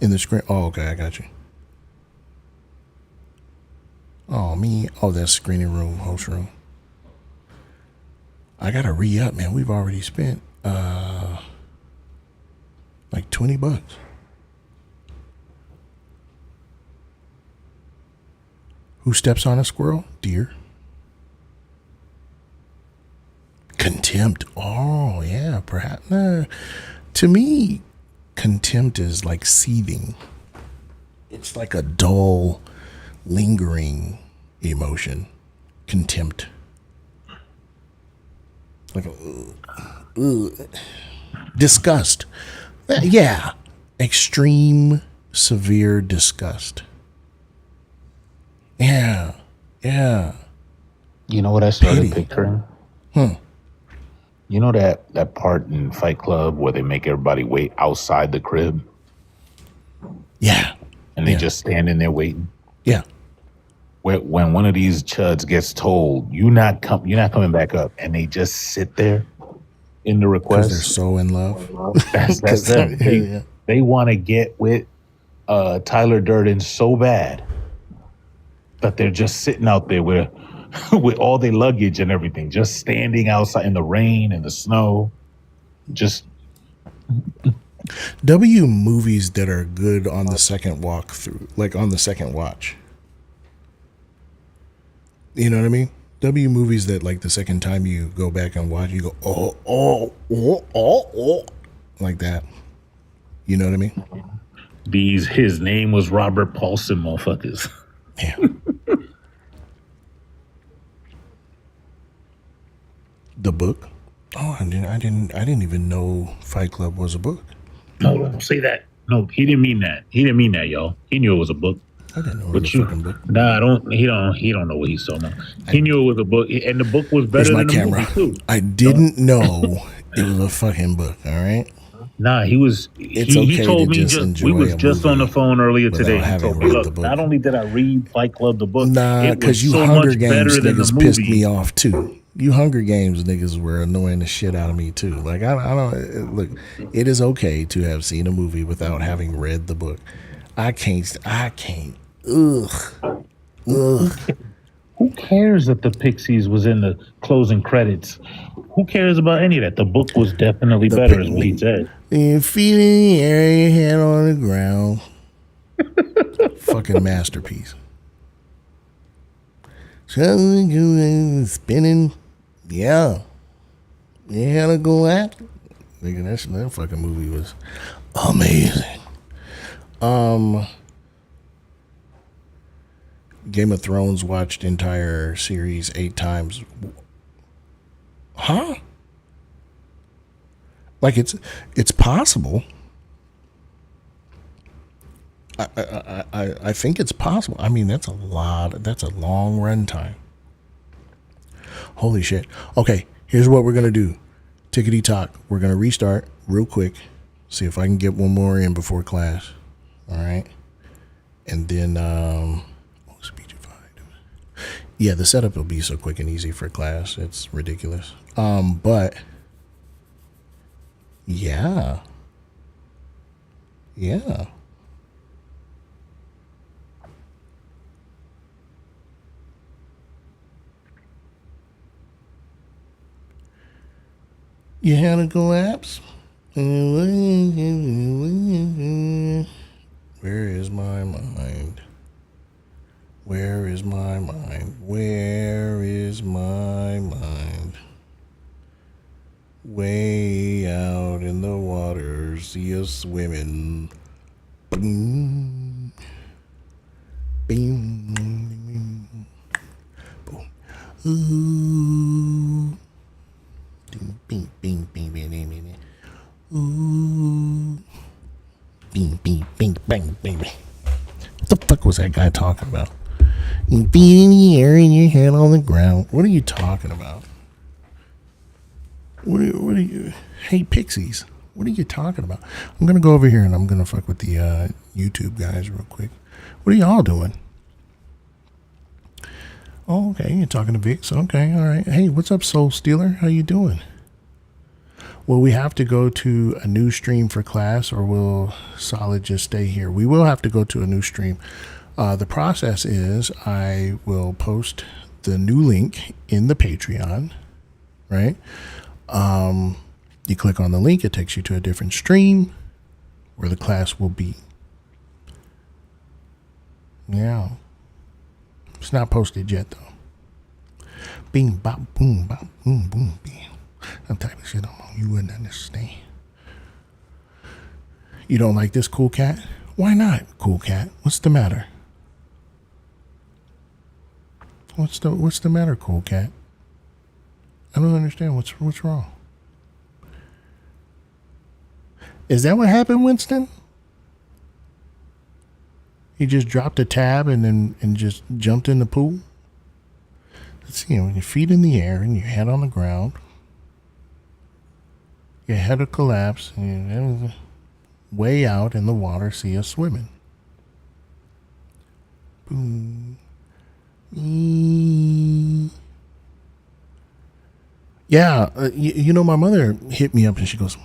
In the screen? Oh, okay, I got you. Oh, me? Oh, that's screening room, host room. I gotta re-up, man. We've already spent like $20. Who steps on a squirrel? Deer. Contempt. Oh, yeah, perhaps. To me, contempt is like seething. It's like a dull, lingering emotion. Contempt. Like disgust. Yeah. Extreme, severe disgust. Yeah. You know what I started Pity. picturing? You know that part in Fight Club where they make everybody wait outside the crib? Yeah. And they just stand in there waiting? Yeah. When one of these chuds gets told, you're not coming back up, and they just sit there in the request. Because they're so in love. That's them. They want to get with Tyler Durden so bad that they're just sitting out there with all their luggage and everything, just standing outside in the rain and the snow. Just movies that are good on the second walk through, like on the second watch. You know what I mean? W movies that like the second time you go back and watch, you go, oh, like that. You know what I mean? His name was Robert Paulson, motherfuckers. Damn. The book? Oh, I didn't even know Fight Club was a book. No, don't say that. No, he didn't mean that. He didn't mean that, y'all. He knew it was a book. I didn't know it was a fucking book. Nah, he don't know what he's talking about. He knew it was a book, and the book was better than the camera. movie too. I didn't know it was a fucking book. All right. Nah, he was. He told me we was just on the phone earlier today. He told me, look, not only did I read Fight Club the book, nah, because you so Hunger much Games better than the niggas movie. pissed me off too. You Hunger Games niggas were annoying the shit out of me too. Like I don't look. It is okay to have seen a movie without having read the book. I can't. Ugh. Who cares that the Pixies was in the closing credits? Who cares about any of that? The book was definitely better, is what he said. Your feet in the air, your head on the ground. Fucking masterpiece. Spinning. Yeah. You had to go at. Nigga, that fucking movie was amazing. Game of Thrones watched entire series 8 times. Huh? Like it's possible. I think it's possible. I mean, that's a long run time. Holy shit. Okay, here's what we're gonna do. Tickety tock. We're gonna restart real quick. See if I can get one more in before class. All right. And then yeah, the setup will be so quick and easy for class. It's ridiculous. But yeah. You had a collapse? Where is my mind? Where is my mind? Where is my mind? Way out in the water, see us swimming. Boom. Bing. Boom. Ooh. Bing, bing, bing, bing, bing, bing, bing. Ooh. Bing, bing, bing, bang, bing. What the fuck was that guy talking about? You feet in the air and your head on the ground. What are you talking about? What are you? Hey, Pixies. What are you talking about? I'm going to go over here and I'm going to fuck with the YouTube guys real quick. What are y'all doing? Oh, okay. You're talking to Vix. Okay. All right. Hey, what's up, Soul Stealer? How you doing? Will we have to go to a new stream for class, or will Solid just stay here? We will have to go to a new stream. The process is I will post the new link in the Patreon, right? You click on the link, it takes you to a different stream where the class will be. Yeah. It's not posted yet, though. Bing, bop, boom, boom, bing. That type of shit you wouldn't understand. You don't like this, Cool Cat? Why not, Cool Cat? What's the matter? What's the matter, Cool Cat? I don't understand. What's wrong? Is that what happened, Winston? He just dropped a tab and just jumped in the pool? Let's see, with your feet in the air and your head on the ground, your head will collapse and you're way out in the water, see us swimming. Boom. Yeah, you know, my mother hit me up and she goes,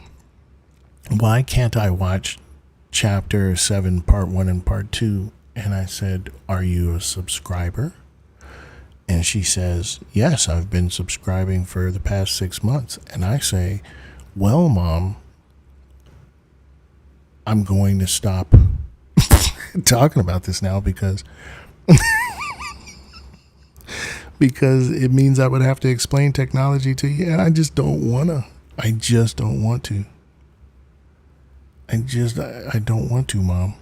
why can't I watch chapter 7, part 1 and part 2? And I said, are you a subscriber? And she says, yes, I've been subscribing for the past 6 months. And I say, well, Mom, I'm going to stop talking about this now because because it means I would have to explain technology to you, and I just don't wanna. I just don't want to. I don't want to, Mom.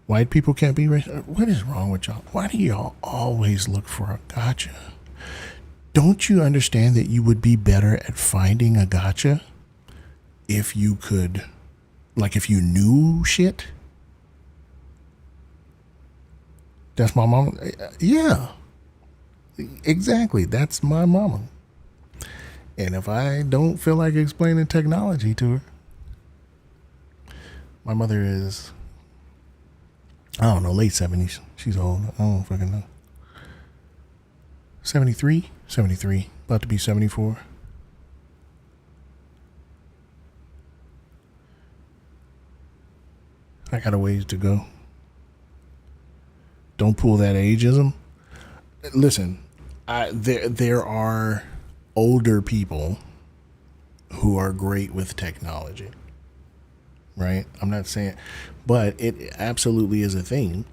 White people can't be racist. What is wrong with y'all? Why do y'all always look for a gotcha? Don't you understand that you would be better at finding a gotcha if you could, like, if you knew shit? That's my mom. Yeah, exactly. That's my mama. And if I don't feel like explaining technology to her, my mother is, I don't know, late 70s. She's old. I don't fucking know. 73? 73. About to be 74. I got a ways to go. Don't pull that ageism. Listen, there are older people who are great with technology, right? I'm not saying, but it absolutely is a thing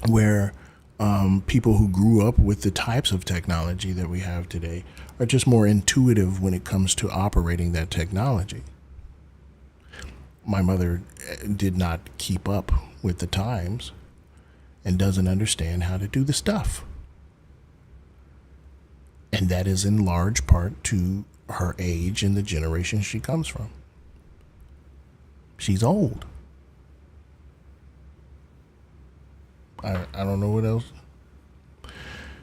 where people who grew up with the types of technology that we have today are just more intuitive when it comes to operating that technology. My mother did not keep up with the times and doesn't understand how to do the stuff. And that is in large part to her age and the generation she comes from. She's old. I don't know what else.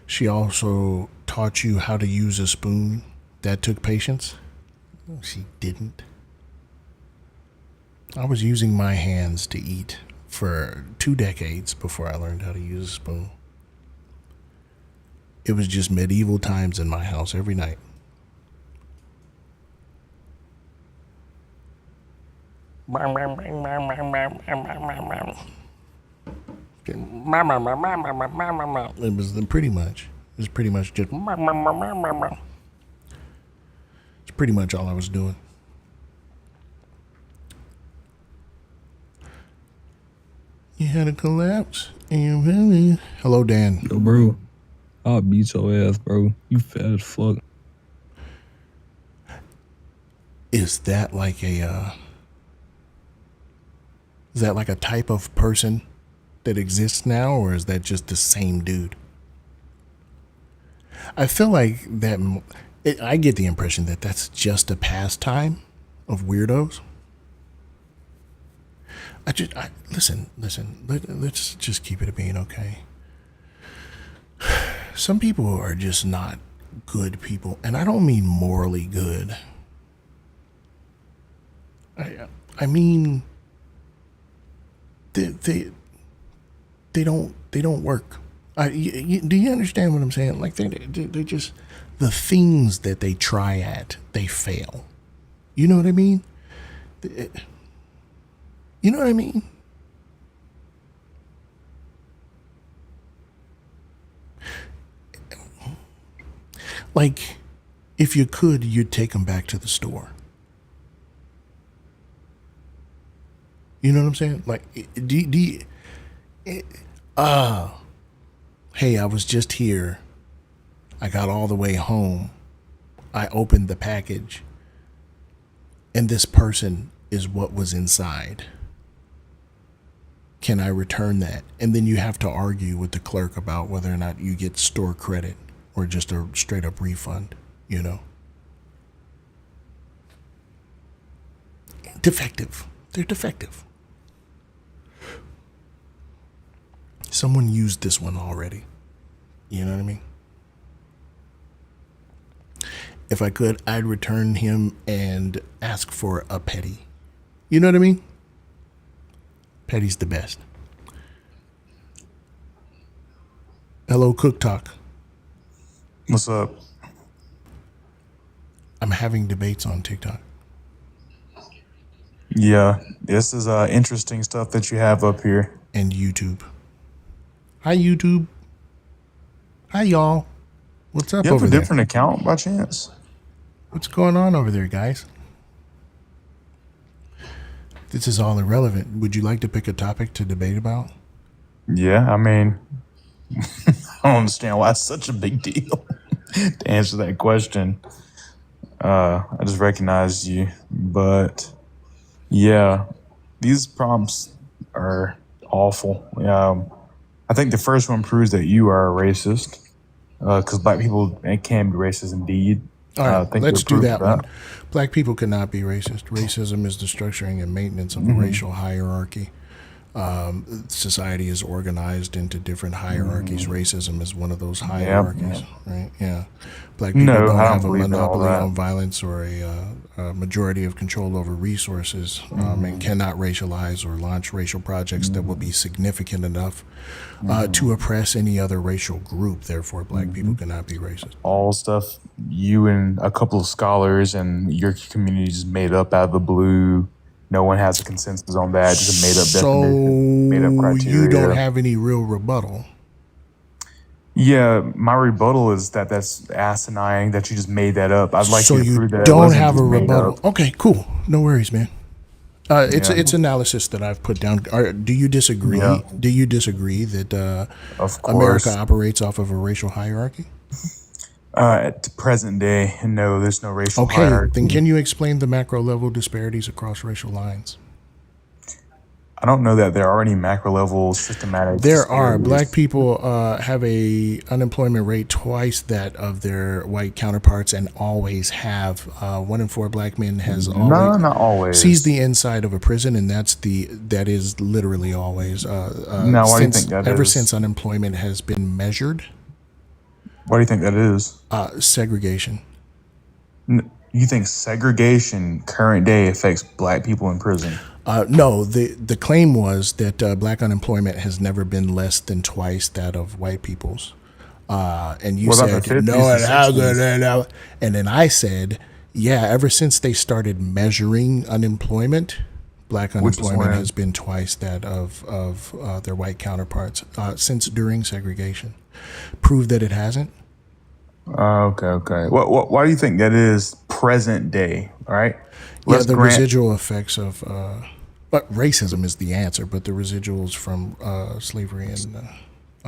She also taught you how to use a spoon. That took patience. She didn't. I was using my hands to eat for 2 decades before I learned how to use a spoon. It was just medieval times in my house every night. It was pretty much. It was pretty much just. It's pretty much all I was doing. You had a collapse. Hello, Dan. Yo, bro. I'll beat your ass, bro. You fat as fuck. Is that like a type of person that exists now, or is that just the same dude? I feel like that. I get the impression that that's just a pastime of weirdos. Listen. Let's just keep it a being, okay? Some people are just not good people, and I don't mean morally good. I mean they don't work. Do you understand what I'm saying? Like they just, the things that they try at, they fail. You know what I mean? You know what I mean? Like, if you could, you'd take them back to the store. You know what I'm saying? Like, hey, I was just here. I got all the way home. I opened the package, and this person is what was inside. Can I return that? And then you have to argue with the clerk about whether or not you get store credit or just a straight up refund, you know? Defective. They're defective. Someone used this one already. You know what I mean? If I could, I'd return him and ask for a petty. You know what I mean? Petty's the best. Hello, Cook Talk. What's up? I'm having debates on TikTok. Yeah, this is interesting stuff that you have up here. And YouTube. Hi, YouTube. Hi, y'all. What's up You have over a there? different account by chance? What's going on over there, guys? This is all irrelevant. Would you like to pick a topic to debate about? Yeah, I mean, I don't understand why it's such a big deal to answer that question. I just recognized you, but yeah, these prompts are awful. I think the first one proves that you are a racist, because black people can be racist indeed. All I right, think let's you're do proof that of one. Black people cannot be racist. Racism is the structuring and maintenance of a racial hierarchy. Society is organized into different hierarchies. Racism is one of those hierarchies, right? Yeah. Black people No, don't I don't have a believe in all monopoly that. on violence or a majority of control over resources, and cannot racialize or launch racial projects that will be significant enough to oppress any other racial group. Therefore, black people cannot be racist. All stuff you and a couple of scholars and your community just made up out of the blue. No one has a consensus on that. Just a made up definition, made up criteria. You don't have any real rebuttal. Yeah, my rebuttal is that that's asinine. That you just made that up. I'd like So you to you prove that it don't wasn't have a just made rebuttal. up. Okay, cool. No worries, man. It's Yeah. it's analysis that I've put down. Do you disagree? Yeah. Do you disagree that Of America course. operates off of a racial hierarchy? At the present day, no, there's no racial Okay, hierarchy. then can you explain the macro level disparities across racial lines? I don't know that there are any macro level systematic. There are. disparities. Black people have a unemployment rate twice that of their white counterparts, and always have. 1 in 4 black men has always No, not always. sees the inside of a prison, and that is literally always. Now, why do you think that ever is? since unemployment has been measured, What do you think that is? segregation. You think segregation current day affects black people in prison? No, the claim was that black unemployment has never been less than twice that of white people's. And you What about said, the 50s no, and it hasn't. 60s? And then I said, yeah, ever since they started measuring unemployment, black Which is unemployment when? has been twice that of their white counterparts since during segregation. Prove that it hasn't? Okay. Why do you think that is present day? All right. Yeah, Let's the grant. residual effects of but racism is the answer, but the residuals from slavery and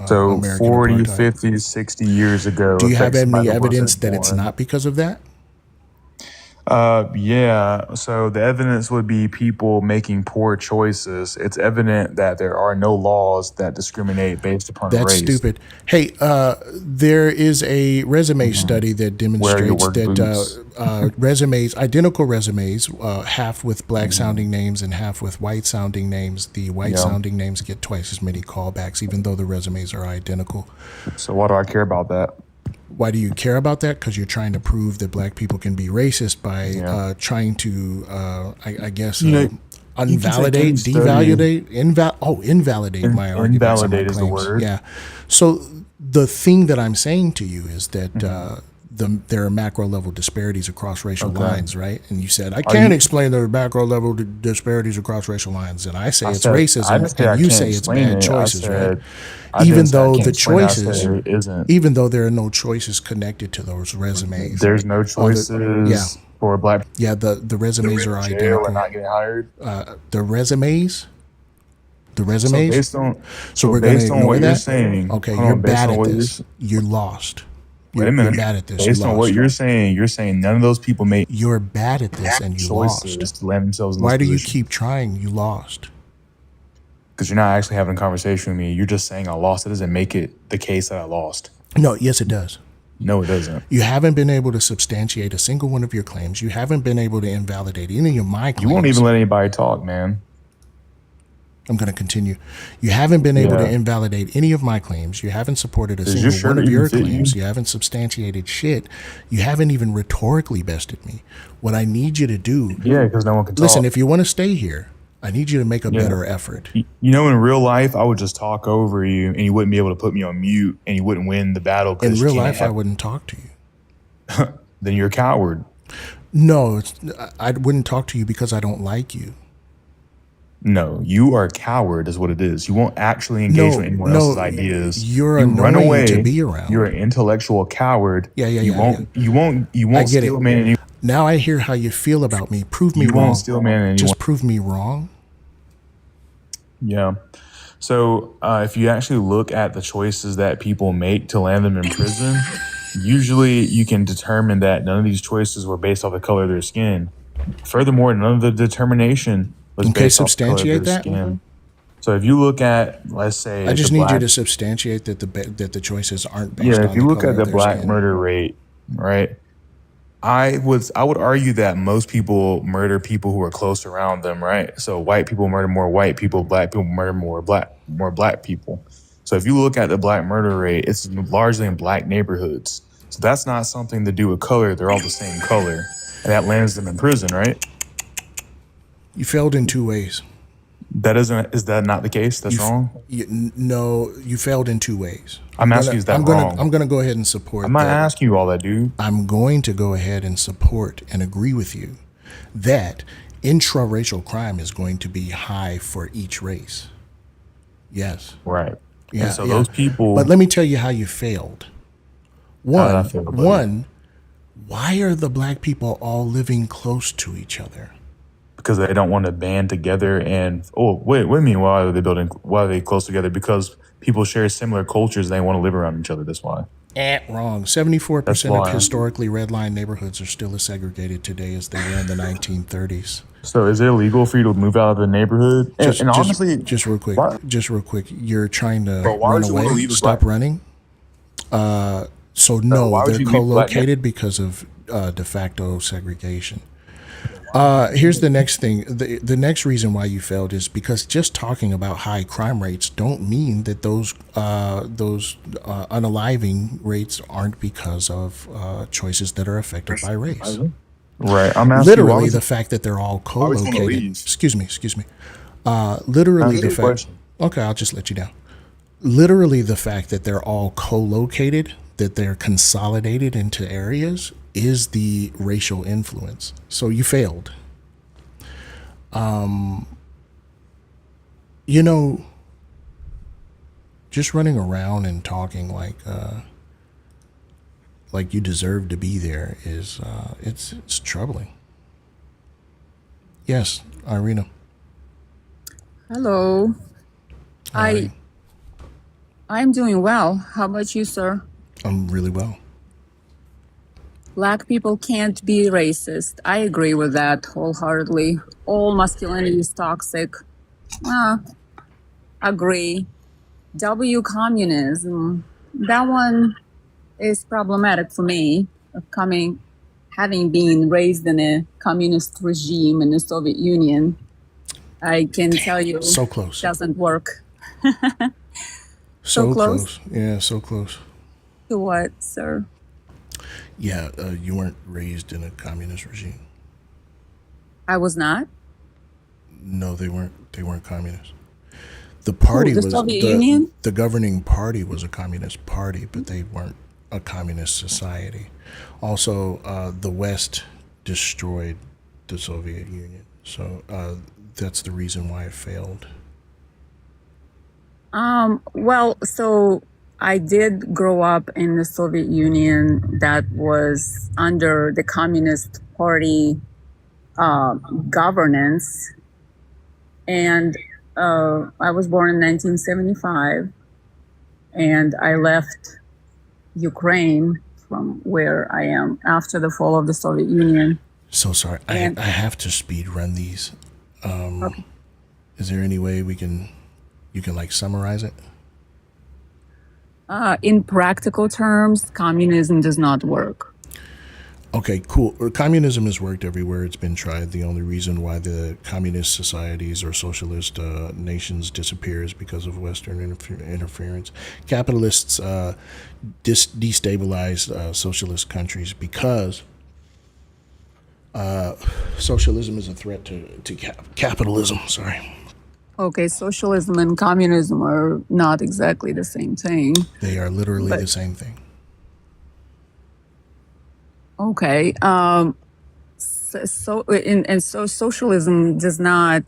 So American 40, apartheid. 50, 60 years ago. Do you have affects somebody any that wasn't evidence that it's born. not because of that? Yeah. So the evidence would be people making poor choices. It's evident that there are no laws that discriminate based upon That's race. stupid. Hey, there is a resume study that Wear your demonstrates work boots. that resumes, identical resumes, half with black sounding names and half with white sounding names, the white Yeah. sounding names get twice as many callbacks, even though the resumes are identical. So why do I care about that? Why do you care about that? Because you're trying to prove that black people can be racist by trying to, I guess, You know, you can take invalidate, any study- devalidate, invalidate my arguments. and my invalidate is the claims. word. Yeah. So the thing that I'm saying to you is that there are macro level disparities across racial Okay. lines, right? And you said I Are can't you- explain the macro level disparities across racial lines, and I say I it's said- I racism, didn't say I and you can't say it's explain bad it. I choices, said- right? I Even didn't say I though can't the explain it. I choices, said it isn't. even though there are no choices connected to those resumes, There's no choices for black yeah, the resumes people are in jail identical. and not getting hired. The resumes. The So resumes. based on So we're going to based on ignore what that. you're saying, Okay, hold you're on, based bad on at what this. You're lost. Wait a You're minute. bad at this. Based You're on what lost. you're saying none of those people made You're bad at this, and you choices lost. to land themselves in Why this do you position. keep trying? You lost. Because you're not actually having a conversation with me. You're just saying I lost. It doesn't make it the case that I lost. No, yes, it does. No, it doesn't. You haven't been able to substantiate a single one of your claims. You haven't been able to invalidate any of my claims. You won't even let anybody talk, man. I'm going to continue. You haven't been able to Yeah. invalidate any of my claims. You haven't supported a Does single your shirt one of even your fit you? claims. You haven't substantiated shit. You haven't even rhetorically bested me. What I need you to do, Yeah, because no one can talk. listen, if you want to stay here, I need you to make a Yeah. better effort. You know, in real life, I would just talk over you, and you wouldn't be able to put me on mute, and you wouldn't win the battle. In 'cause you real can't life, I have- wouldn't talk to you. Then you're a coward. No, I wouldn't talk to you because I don't like you. No, you are a coward, is what it is. You won't actually engage No, with anyone no, else's ideas. you're you run annoying away to be around. You're an intellectual coward. Yeah, You won't I get steal it. man. Any, Now I hear how you feel about me. Prove me you wrong. won't steal man. Anyone. Just prove me wrong. Yeah. So if you actually look at the choices that people make to land them in prison, usually you can determine that none of these choices were based off the color of their skin. Furthermore, none of the determination was Okay, based off the color of substantiate their that. skin. So if you look at, let's say, I just the need you black, to substantiate that the choices aren't based yeah, on if you the look color at the of their black skin. murder rate, right? I would argue that most people murder people who are close around them, right? So white people murder more white people, black people murder more black people. So if you look at the black murder rate, it's largely in black neighborhoods. So that's not something to do with color. They're all the same color, and that lands them in prison, right? You failed in two ways. Is that not the case? That's wrong. No, you failed in two ways. I'm asking you, is that wrong? I'm gonna go ahead and support. I'm not asking you all that, dude. I'm going to go ahead and support and agree with you that intra-racial crime is going to be high for each race. Yes. Right. Yeah. And so those people. But let me tell you how you failed. How did I fail, buddy? Why are the black people all living close to each other? Because they don't want to band together and what do you mean? Why are they close together? Because people share similar cultures and they want to live around each other. That's why. Wrong. 74% That's of why. historically redlined neighborhoods are still as segregated today as they were in the 1930s. So is it illegal for you to move out of the neighborhood? And honestly, just real quick, you're trying to Bro, why run would you want to away. leave a Stop black- running. So why no, would they're you leave black co-located because of de facto segregation. Here's the next thing. The next reason why you failed is because just talking about high crime rates don't mean that those unaliving rates aren't because of choices that are affected by race. Right. I'm asking Literally, the fact that they're all would you wanna co-located. leave? Excuse me. Literally, the fact. Okay, I'll just let you down. Literally, the fact that they're all co-located, that they're consolidated into areas, is the racial influence. So you failed. Just running around and talking like you deserve to be there is it's troubling. Yes, Irina. Hello. I'm doing well. How about you, sir? I'm really well. Black people can't be racist. I agree with that wholeheartedly. All masculinity is toxic. Agree. W communism. That one is problematic for me. Having been raised in a communist regime in the Soviet Union, I can tell you, so close. Doesn't work. So close? Yeah, so close. To what, sir? Yeah, you weren't raised in a communist regime. I was not. No, they weren't communist. The party the was Soviet Union? The governing party was a communist party, but they weren't a communist society. Also, the West destroyed the Soviet Union, so that's the reason why it failed. Well, so I did grow up in the Soviet Union that was under the Communist Party governance. And I was born in 1975. And I left Ukraine from where I am after the fall of the Soviet Union. So sorry, I have to speed run these. Okay. Is there any way you can like summarize it? In practical terms, communism does not work. Okay, cool. Communism has worked everywhere it's been tried. The only reason why the communist societies or socialist nations disappear is because of Western interference. Capitalists destabilize socialist countries because socialism is a threat to capitalism. Sorry. Okay, socialism and communism are not exactly the same thing. They are literally the same thing. Okay. So socialism does not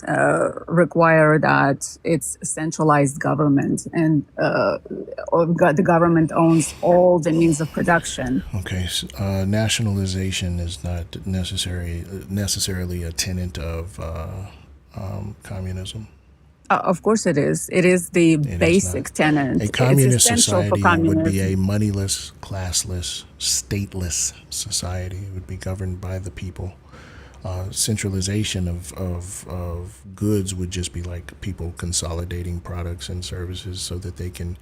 require that it's a centralized government and the government owns all the means of production. Okay, so, nationalization is not necessarily a tenet of communism. Of course it is. It is the It is not. basic tenet. A communist it's essential for society would be communism. a moneyless, classless, stateless society. It would be governed by the people. Centralization of goods would just be like people consolidating products and services so that they can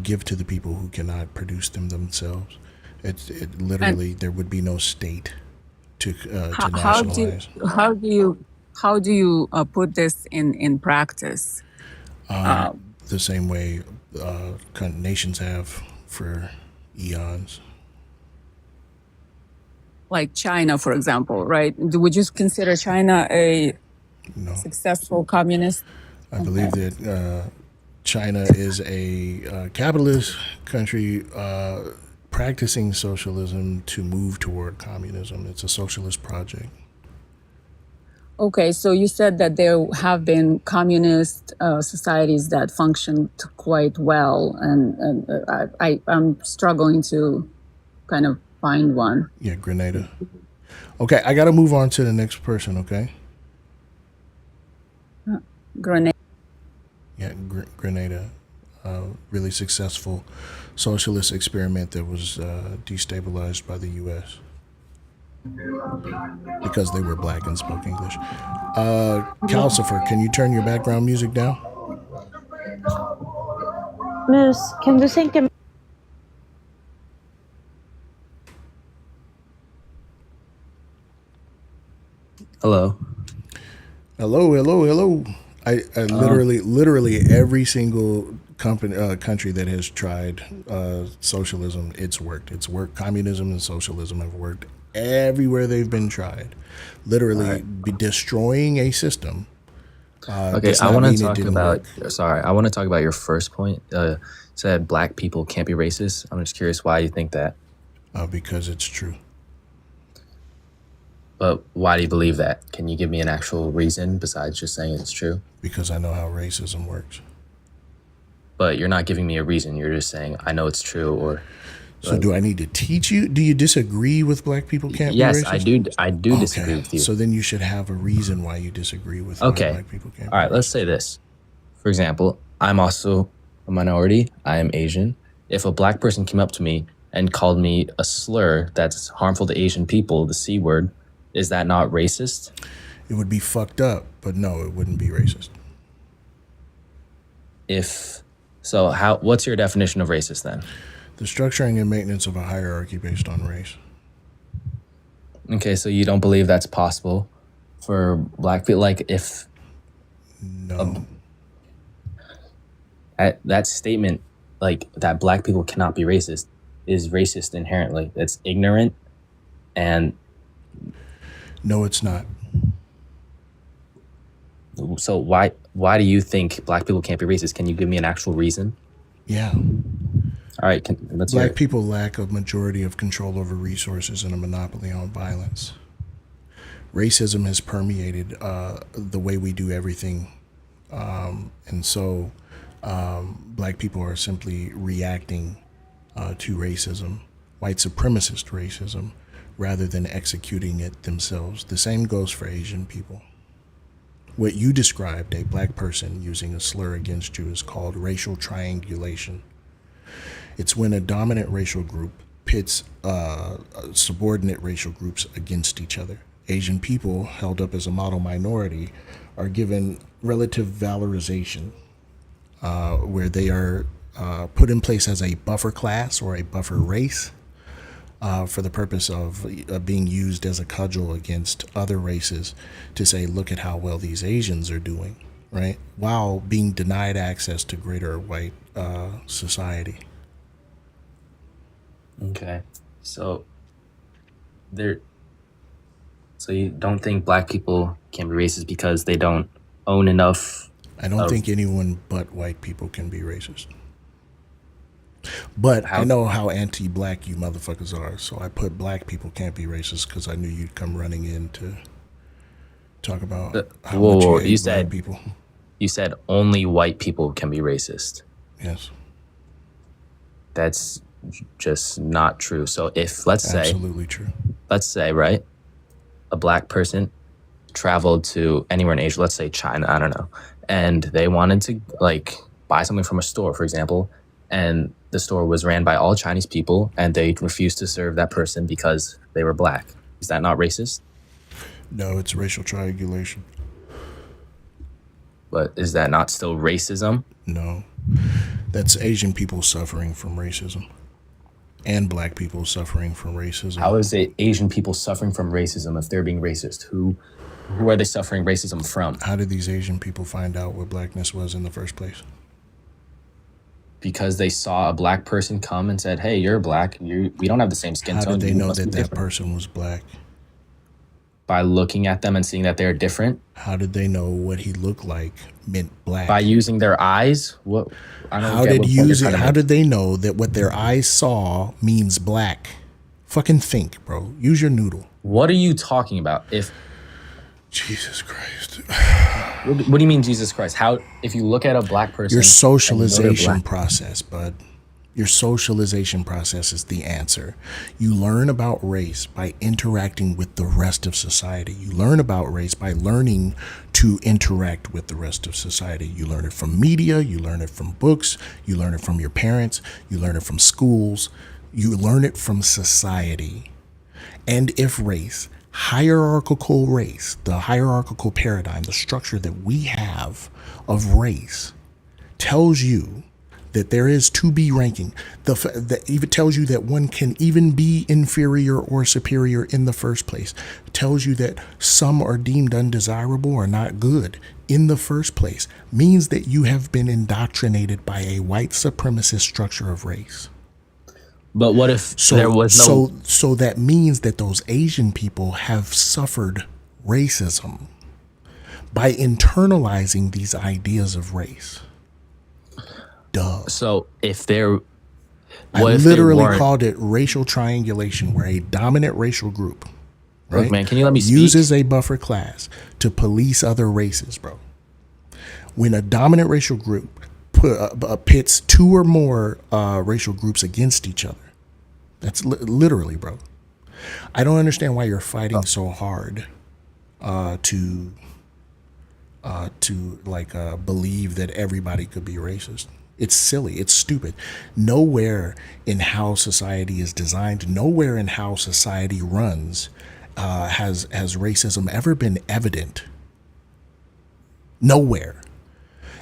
give to the people who cannot produce them themselves. It literally there would be no state to nationalize. How do you put this in practice? The same way nations have for eons. Like China, for example, right? Would you consider China a successful communist? I believe that China is a capitalist country practicing socialism to move toward communism. It's a socialist project. Okay, so you said that there have been communist societies that functioned quite well, and I'm struggling to kind of find one. Yeah, Grenada. Okay, I got to move on to the next person, okay? Grenada. Yeah, Grenada. Really successful socialist experiment that was destabilized by the U.S. because they were black and spoke English. Calcifer, can you turn your background music down? Moose, can you think of... Hello. Hello. I literally every single country that has tried socialism, it's worked. It's worked. Communism and socialism have worked everywhere they've been tried. Literally be destroying a system. Okay, I want to talk about. Sorry, I want to talk about your first point. Said black people can't be racist. I'm just curious why you think that. Because it's true. But why do you believe that? Can you give me an actual reason besides just saying it's true? Because I know how racism works. But you're not giving me a reason. You're just saying, I know it's true, or... So do I need to teach you? Do you disagree with black people can't be racist? Yes, I do disagree with you. So then you should have a reason why you disagree with why black people can't All right, let's say this. For example, I'm also a minority. I am Asian. If a black person came up to me and called me a slur that's harmful to Asian people, the C word, is that not racist? It would be fucked up, but no, it wouldn't be racist. What's your definition of racist then? The structuring and maintenance of a hierarchy based on race. Okay, so you don't believe that's possible for black people? Like if... No. That statement, like that black people cannot be racist, is racist inherently. It's ignorant and... No, it's not. So why do you think black people can't be racist? Can you give me an actual reason? Yeah. All right, let's hear Black it. people lack a majority of control over resources and a monopoly on violence. Racism has permeated the way we do everything. And so black people are simply reacting to racism, white supremacist racism, rather than executing it themselves. The same goes for Asian people. What you described, a black person using a slur against you, is called racial triangulation. It's when a dominant racial group pits subordinate racial groups against each other. Asian people, held up as a model minority, are given relative valorization, where they are put in place as a buffer class or a buffer race, for the purpose of being used as a cudgel against other races to say, look at how well these Asians are doing, right? While being denied access to greater white society. Okay, so you don't think black people can be racist because they don't own enough? I don't think anyone but white people can be racist. But I know how anti-black you motherfuckers are, so I put black people can't be racist because I knew you'd come running in to talk about how much you hate black people. You said only white people can be racist. Yes. That's just not true. So if, let's say... Absolutely true. Let's say, right, a black person traveled to anywhere in Asia, let's say China, I don't know, and they wanted to like buy something from a store, for example, and the store was ran by all Chinese people, and they refused to serve that person because they were black. Is that not racist? No, it's racial triangulation. But is that not still racism? No, that's Asian people suffering from racism, and black people suffering from racism. How is it Asian people suffering from racism if they're being racist? Who are they suffering racism from? How did these Asian people find out what blackness was in the first place? Because they saw a black person come and said, "Hey, you're black. We don't have the same skin tone." How did they You know must be that that different." person was black? By looking at them and seeing that they're different. How did they know what he looked like meant black? By using their eyes. What? I don't How get did what point you're trying to How make. did they know that what their eyes saw means black? Fucking think, bro. Use your noodle. What are you talking about? If Jesus Christ. What do you mean, Jesus Christ? How? If you look at a black person, Your and you know they're socialization black- process, bud. Your socialization process is the answer. You learn about race by interacting with the rest of society. You learn about race by learning to interact with the rest of society. You learn it from media, you learn it from books, you learn it from your parents, you learn it from schools, you learn it from society. And if race, hierarchical race, the hierarchical paradigm, the structure that we have of race tells you that there is to be ranking, that even tells you that one can even be inferior or superior in the first place, tells you that some are deemed undesirable or not good in the first place, means that you have been indoctrinated by a white supremacist structure of race. But what if there was no? So that means that those Asian people have suffered racism by internalizing these ideas of race. Duh. So if there, I what if they literally weren't- called it racial triangulation, where a dominant racial group, right, Look, man, can you let me speak? uses a buffer class to police other races, bro. When a dominant racial group pits two or more racial groups against each other, that's literally, bro. I don't understand why you're fighting so hard to believe that everybody could be racist. It's silly. It's stupid. Nowhere in how society is designed, nowhere in how society runs, has racism ever been evident. Nowhere.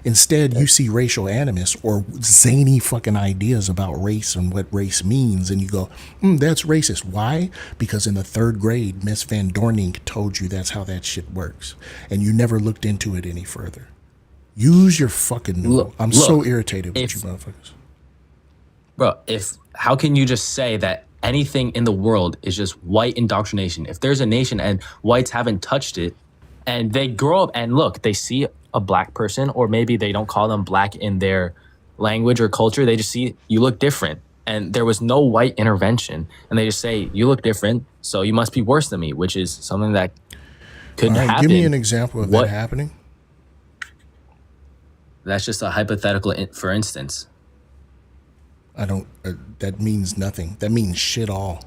Instead, you see racial animus or zany fucking ideas about race and what race means, and you go, that's racist. Why? Because in the 3rd grade, Miss Van Dornink told you that's how that shit works, and you never looked into it any further. Use your fucking noodle. I'm so irritated with you motherfuckers. Bro, how can you just say that anything in the world is just white indoctrination? If there's a nation and whites haven't touched it, and they grow up and look, they see a black person, or maybe they don't call them black in their language or culture, they just see you look different, and there was no white intervention, and they just say you look different, so you must be worse than me, which is something that could All right, happen. give me an example of that happening. That's just a hypothetical, for instance. I don't. That means nothing. That means shit all.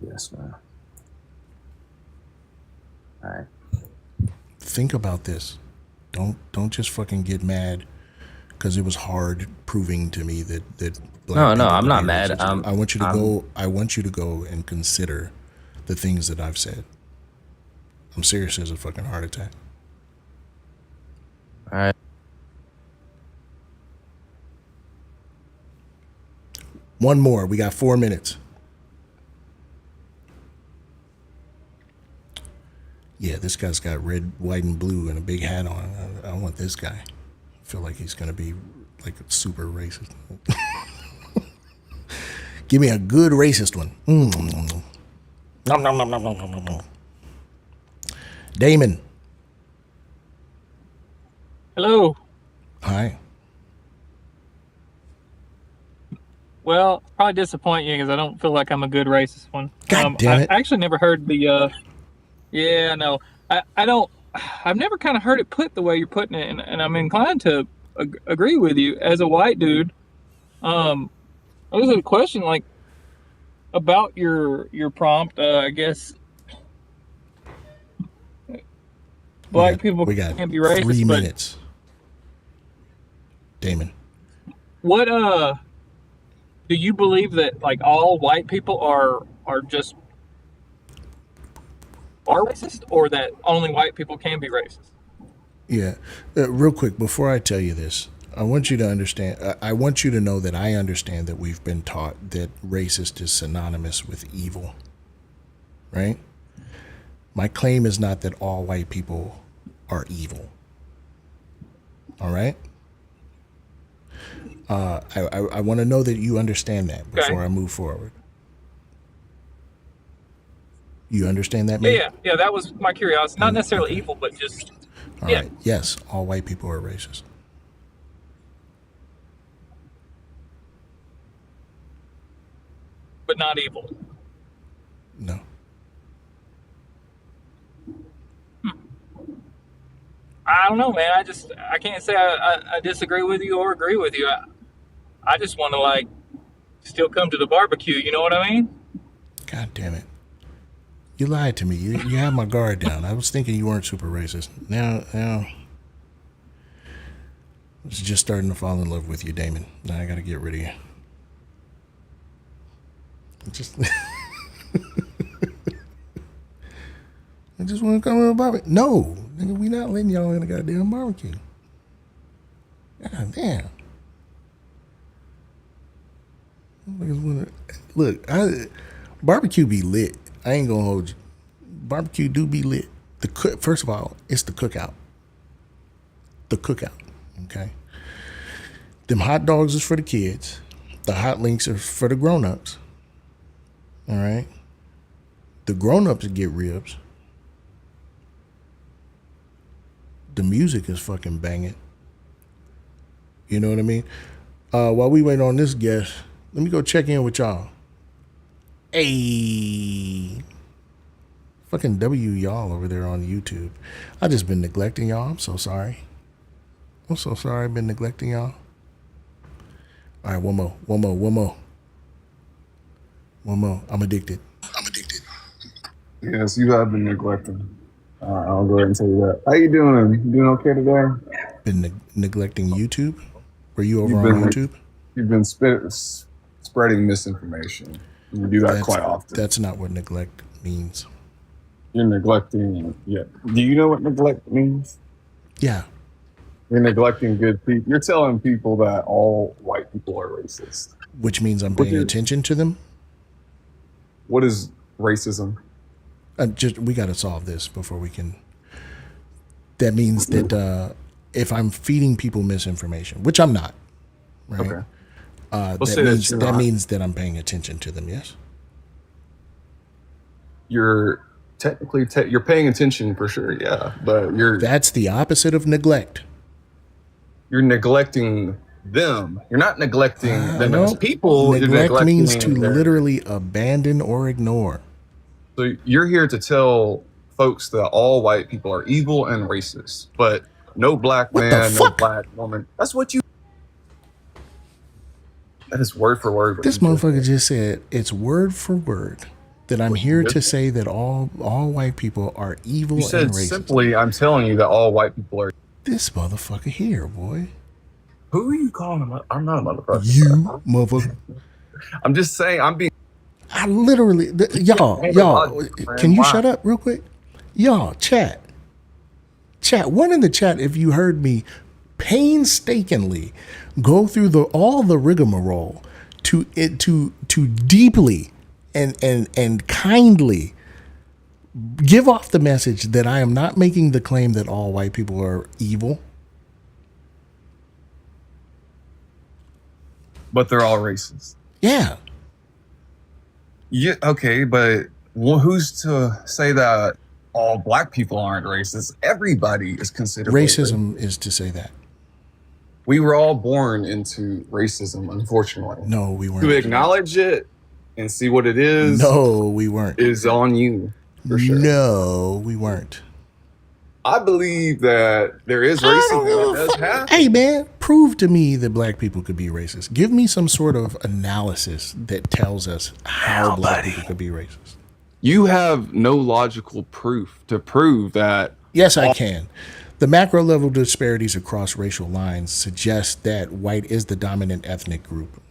Yes, man. All right. Think about this. Don't just fucking get mad because it was hard proving to me that black No, people I'm could not be mad. racist. I want you to go and consider the things that I've said. I'm serious as a fucking heart attack. All right. One more. We got 4 minutes. Yeah, this guy's got red, white, and blue and a big hat on. I want this guy. I feel like he's going to be like super racist. Give me a good racist one. Damon. Hello. Hi. Well, probably disappoint you because I don't feel like I'm a good racist one. God damn it. I actually never heard the. Yeah, no, I don't. I've never kind of heard it put the way you're putting it, and I'm inclined to agree with you as a white dude. I was a question like, about your prompt. I guess black people we got can't be racist. 3 but minutes. Damon. What do you believe that like all white people are just are racist, or that only white people can be racist? Yeah. Real quick, before I tell you this, I want you to understand, I want you to know that I understand that we've been taught that racist is synonymous with evil, right? My claim is not that all white people are evil. All right? I want to know that you understand that before I move forward. You understand that, man? Yeah. That was my curiosity. Not necessarily evil, but just All right. Yes, all white people are racist. but not evil. No. I don't know, man. I can't say I disagree with you or agree with you. I just want to like still come to the barbecue. You know what I mean? God damn it! You lied to me. You had my guard down. I was thinking you weren't super racist. Now, I was just starting to fall in love with you, Damon. Now I got to get rid of you. I just want to come to a barbecue. No, nigga, we not letting y'all in a goddamn barbecue. God damn. Look, barbecue be lit. I ain't gonna hold you. Barbecue do be lit. First of all, it's the cookout. The cookout, okay? Them hot dogs is for the kids. The hot links are for the grown-ups. All right? The grown-ups get ribs. The music is fucking banging. You know what I mean? While we wait on this guest, let me go check in with y'all. Hey. Fucking W y'all over there on YouTube. I just been neglecting y'all. I'm so sorry. I'm so sorry I've been neglecting y'all. All right, one more. I'm addicted. Yes, you have been neglecting. I'll go ahead and tell you that. How you doing? You doing okay today? Been neglecting YouTube? Were you over on YouTube? You've been spreading misinformation. You do that quite often. That's not what neglect means. You're neglecting. Yeah. Do you know what neglect means? Yeah. You're neglecting good people. You're telling people that all white people are racist. Which means I'm paying attention to them? What is racism? We got to solve this before we can. That means that if I'm feeding people misinformation, which I'm not, right? Okay. That means that I'm paying attention to them. Yes. You're technically you're paying attention for sure. Yeah, but that's the opposite of neglect. You're neglecting them. You're not neglecting them as people. Neglect means to literally abandon or ignore. So you're here to tell folks that all white people are evil and racist, but no black man, no black woman. That's what you. That is word for word. This motherfucker just said it's word for word that I'm here to say that all white people are evil and racist. You said simply, I'm telling you that all white people are. This motherfucker here, boy. Who are you calling him? I'm not a motherfucker. You motherfucker. I'm just saying. I'm being. I literally, y'all, can you shut up real quick? Y'all, chat. One in the chat, if you heard me painstakingly go through all the rigmarole to deeply and kindly give off the message that I am not making the claim that all white people are evil. But they're all racist. Yeah. Yeah, okay, but who's to say that all black people aren't racist? Everybody is considered racism is to say that. We were all born into racism, unfortunately. No, we weren't. To acknowledge it and see what it is. No, we weren't. Is on you, for sure. No, we weren't. I believe that there is racism that does happen. Hey man, prove to me that black people could be racist. Give me some sort of analysis that tells us how black people could be racist. You have no logical proof to prove that. Yes, I can. The macro level disparities across racial lines suggest that white is the dominant ethnic group,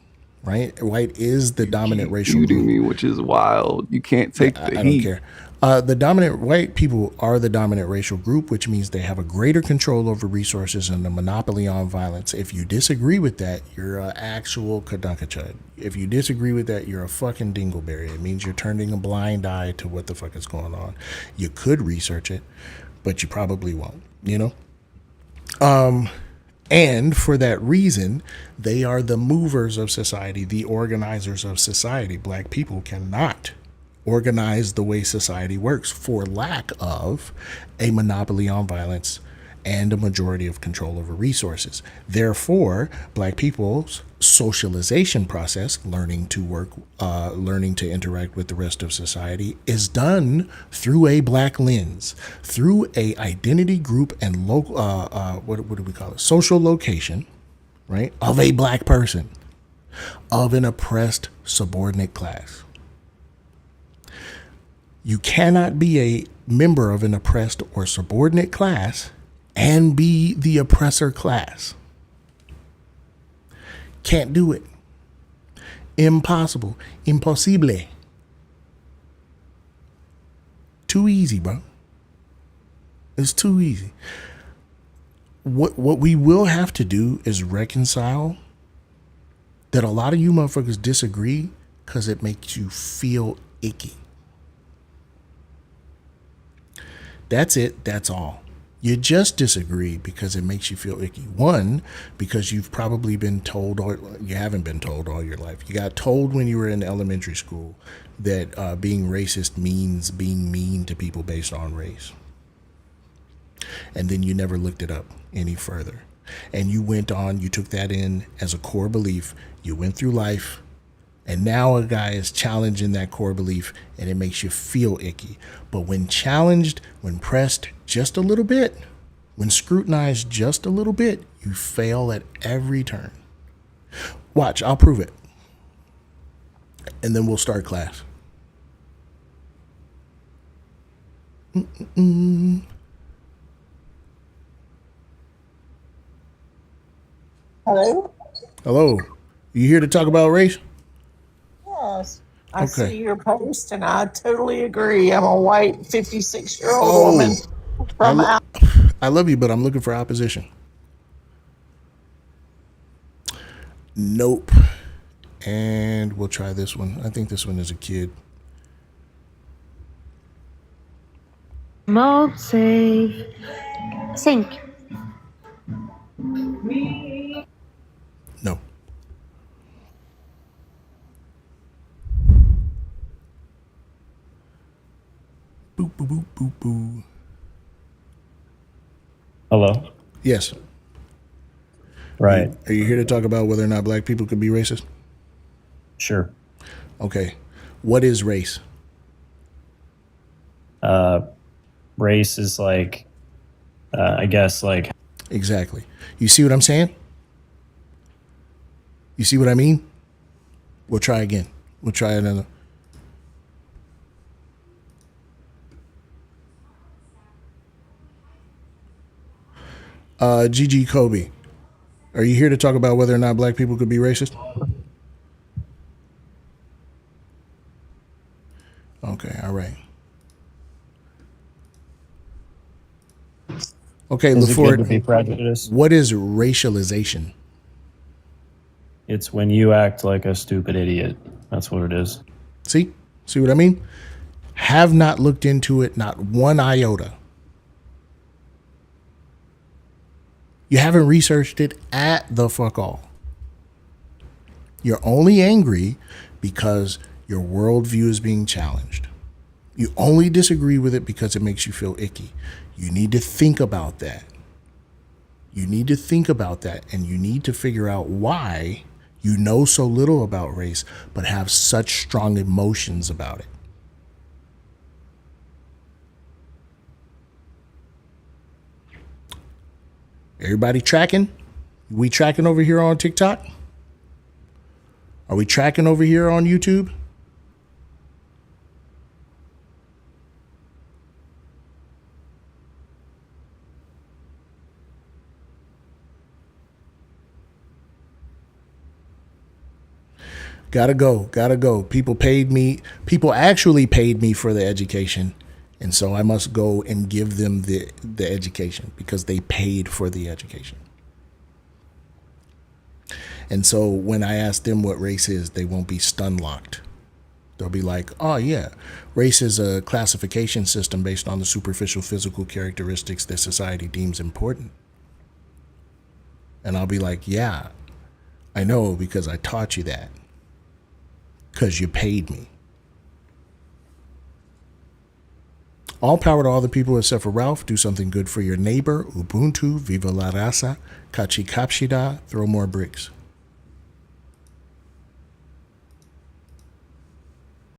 right? White is the dominant racial group. Me, which is wild. You can't take the I heat. don't care. The dominant white people are the dominant racial group, which means they have a greater control over resources and a monopoly on violence. If you disagree with that, you're an actual kadunkachud. If you disagree with that, you're a fucking dingleberry. It means you're turning a blind eye to what the fuck is going on. You could research it, but you probably won't, you know? And for that reason, they are the movers of society, the organizers of society. Black people cannot organize the way society works for lack of a monopoly on violence and a majority of control over resources. Therefore, black people's socialization process, learning to work, learning to interact with the rest of society, is done through a black lens, through a identity group and local, what do we call it? Social location, right? Of a black person, of an oppressed subordinate class. You cannot be a member of an oppressed or subordinate class and be the oppressor class. Can't do it. Impossible. Impossible. Too easy, bro. It's too easy. What we will have to do is reconcile that a lot of you motherfuckers disagree because it makes you feel icky. That's it. That's all. You just disagree because it makes you feel icky. One, because you've probably been told, or you haven't been told all your life. You got told when you were in elementary school that being racist means being mean to people based on race. And then you never looked it up any further. And you went on, you took that in as a core belief. You went through life. And now a guy is challenging that core belief and it makes you feel icky. But when challenged, when pressed just a little bit, when scrutinized just a little bit, you fail at every turn. Watch, I'll prove it. And then we'll start class. Hello? Hello. You here to talk about race? Yes. I Okay. see your post and I totally agree. I'm a white 56-year-old woman from I love you, but I'm looking for opposition. Nope. And we'll try this one. I think this one is a kid. Mode save. Sync. No. Boop, boop, boop, boop, boop. Hello? Yes. Right. Are you here to talk about whether or not black people could be racist? Sure. Okay. What is race? Race is like, I guess, like. Exactly. You see what I'm saying? You see what I mean? We'll try again. We'll try another. GG Kobe, are you here to talk about whether or not black people could be racist? Okay, all right. Okay, Is it good to LaFord, be prejudiced? what is racialization? It's when you act like a stupid idiot. That's what it is. See what I mean? Have not looked into it, not one iota. You haven't researched it at the fuck all. You're only angry because your worldview is being challenged. You only disagree with it because it makes you feel icky. You need to think about that. You need to think about that, and you need to figure out why you know so little about race but have such strong emotions about it. Everybody tracking? We tracking over here on TikTok? Are we tracking over here on YouTube? Gotta go. People actually paid me for the education. And so I must go and give them the education because they paid for the education. And so when I ask them what race is, they won't be stun locked. They'll be like, oh yeah, race is a classification system based on the superficial physical characteristics that society deems important. And I'll be like, yeah, I know because I taught you that. Because you paid me. All power to all the people except for Ralph. Do something good for your neighbor. Ubuntu, Viva la Raza, Kachi Kapshida, throw more bricks.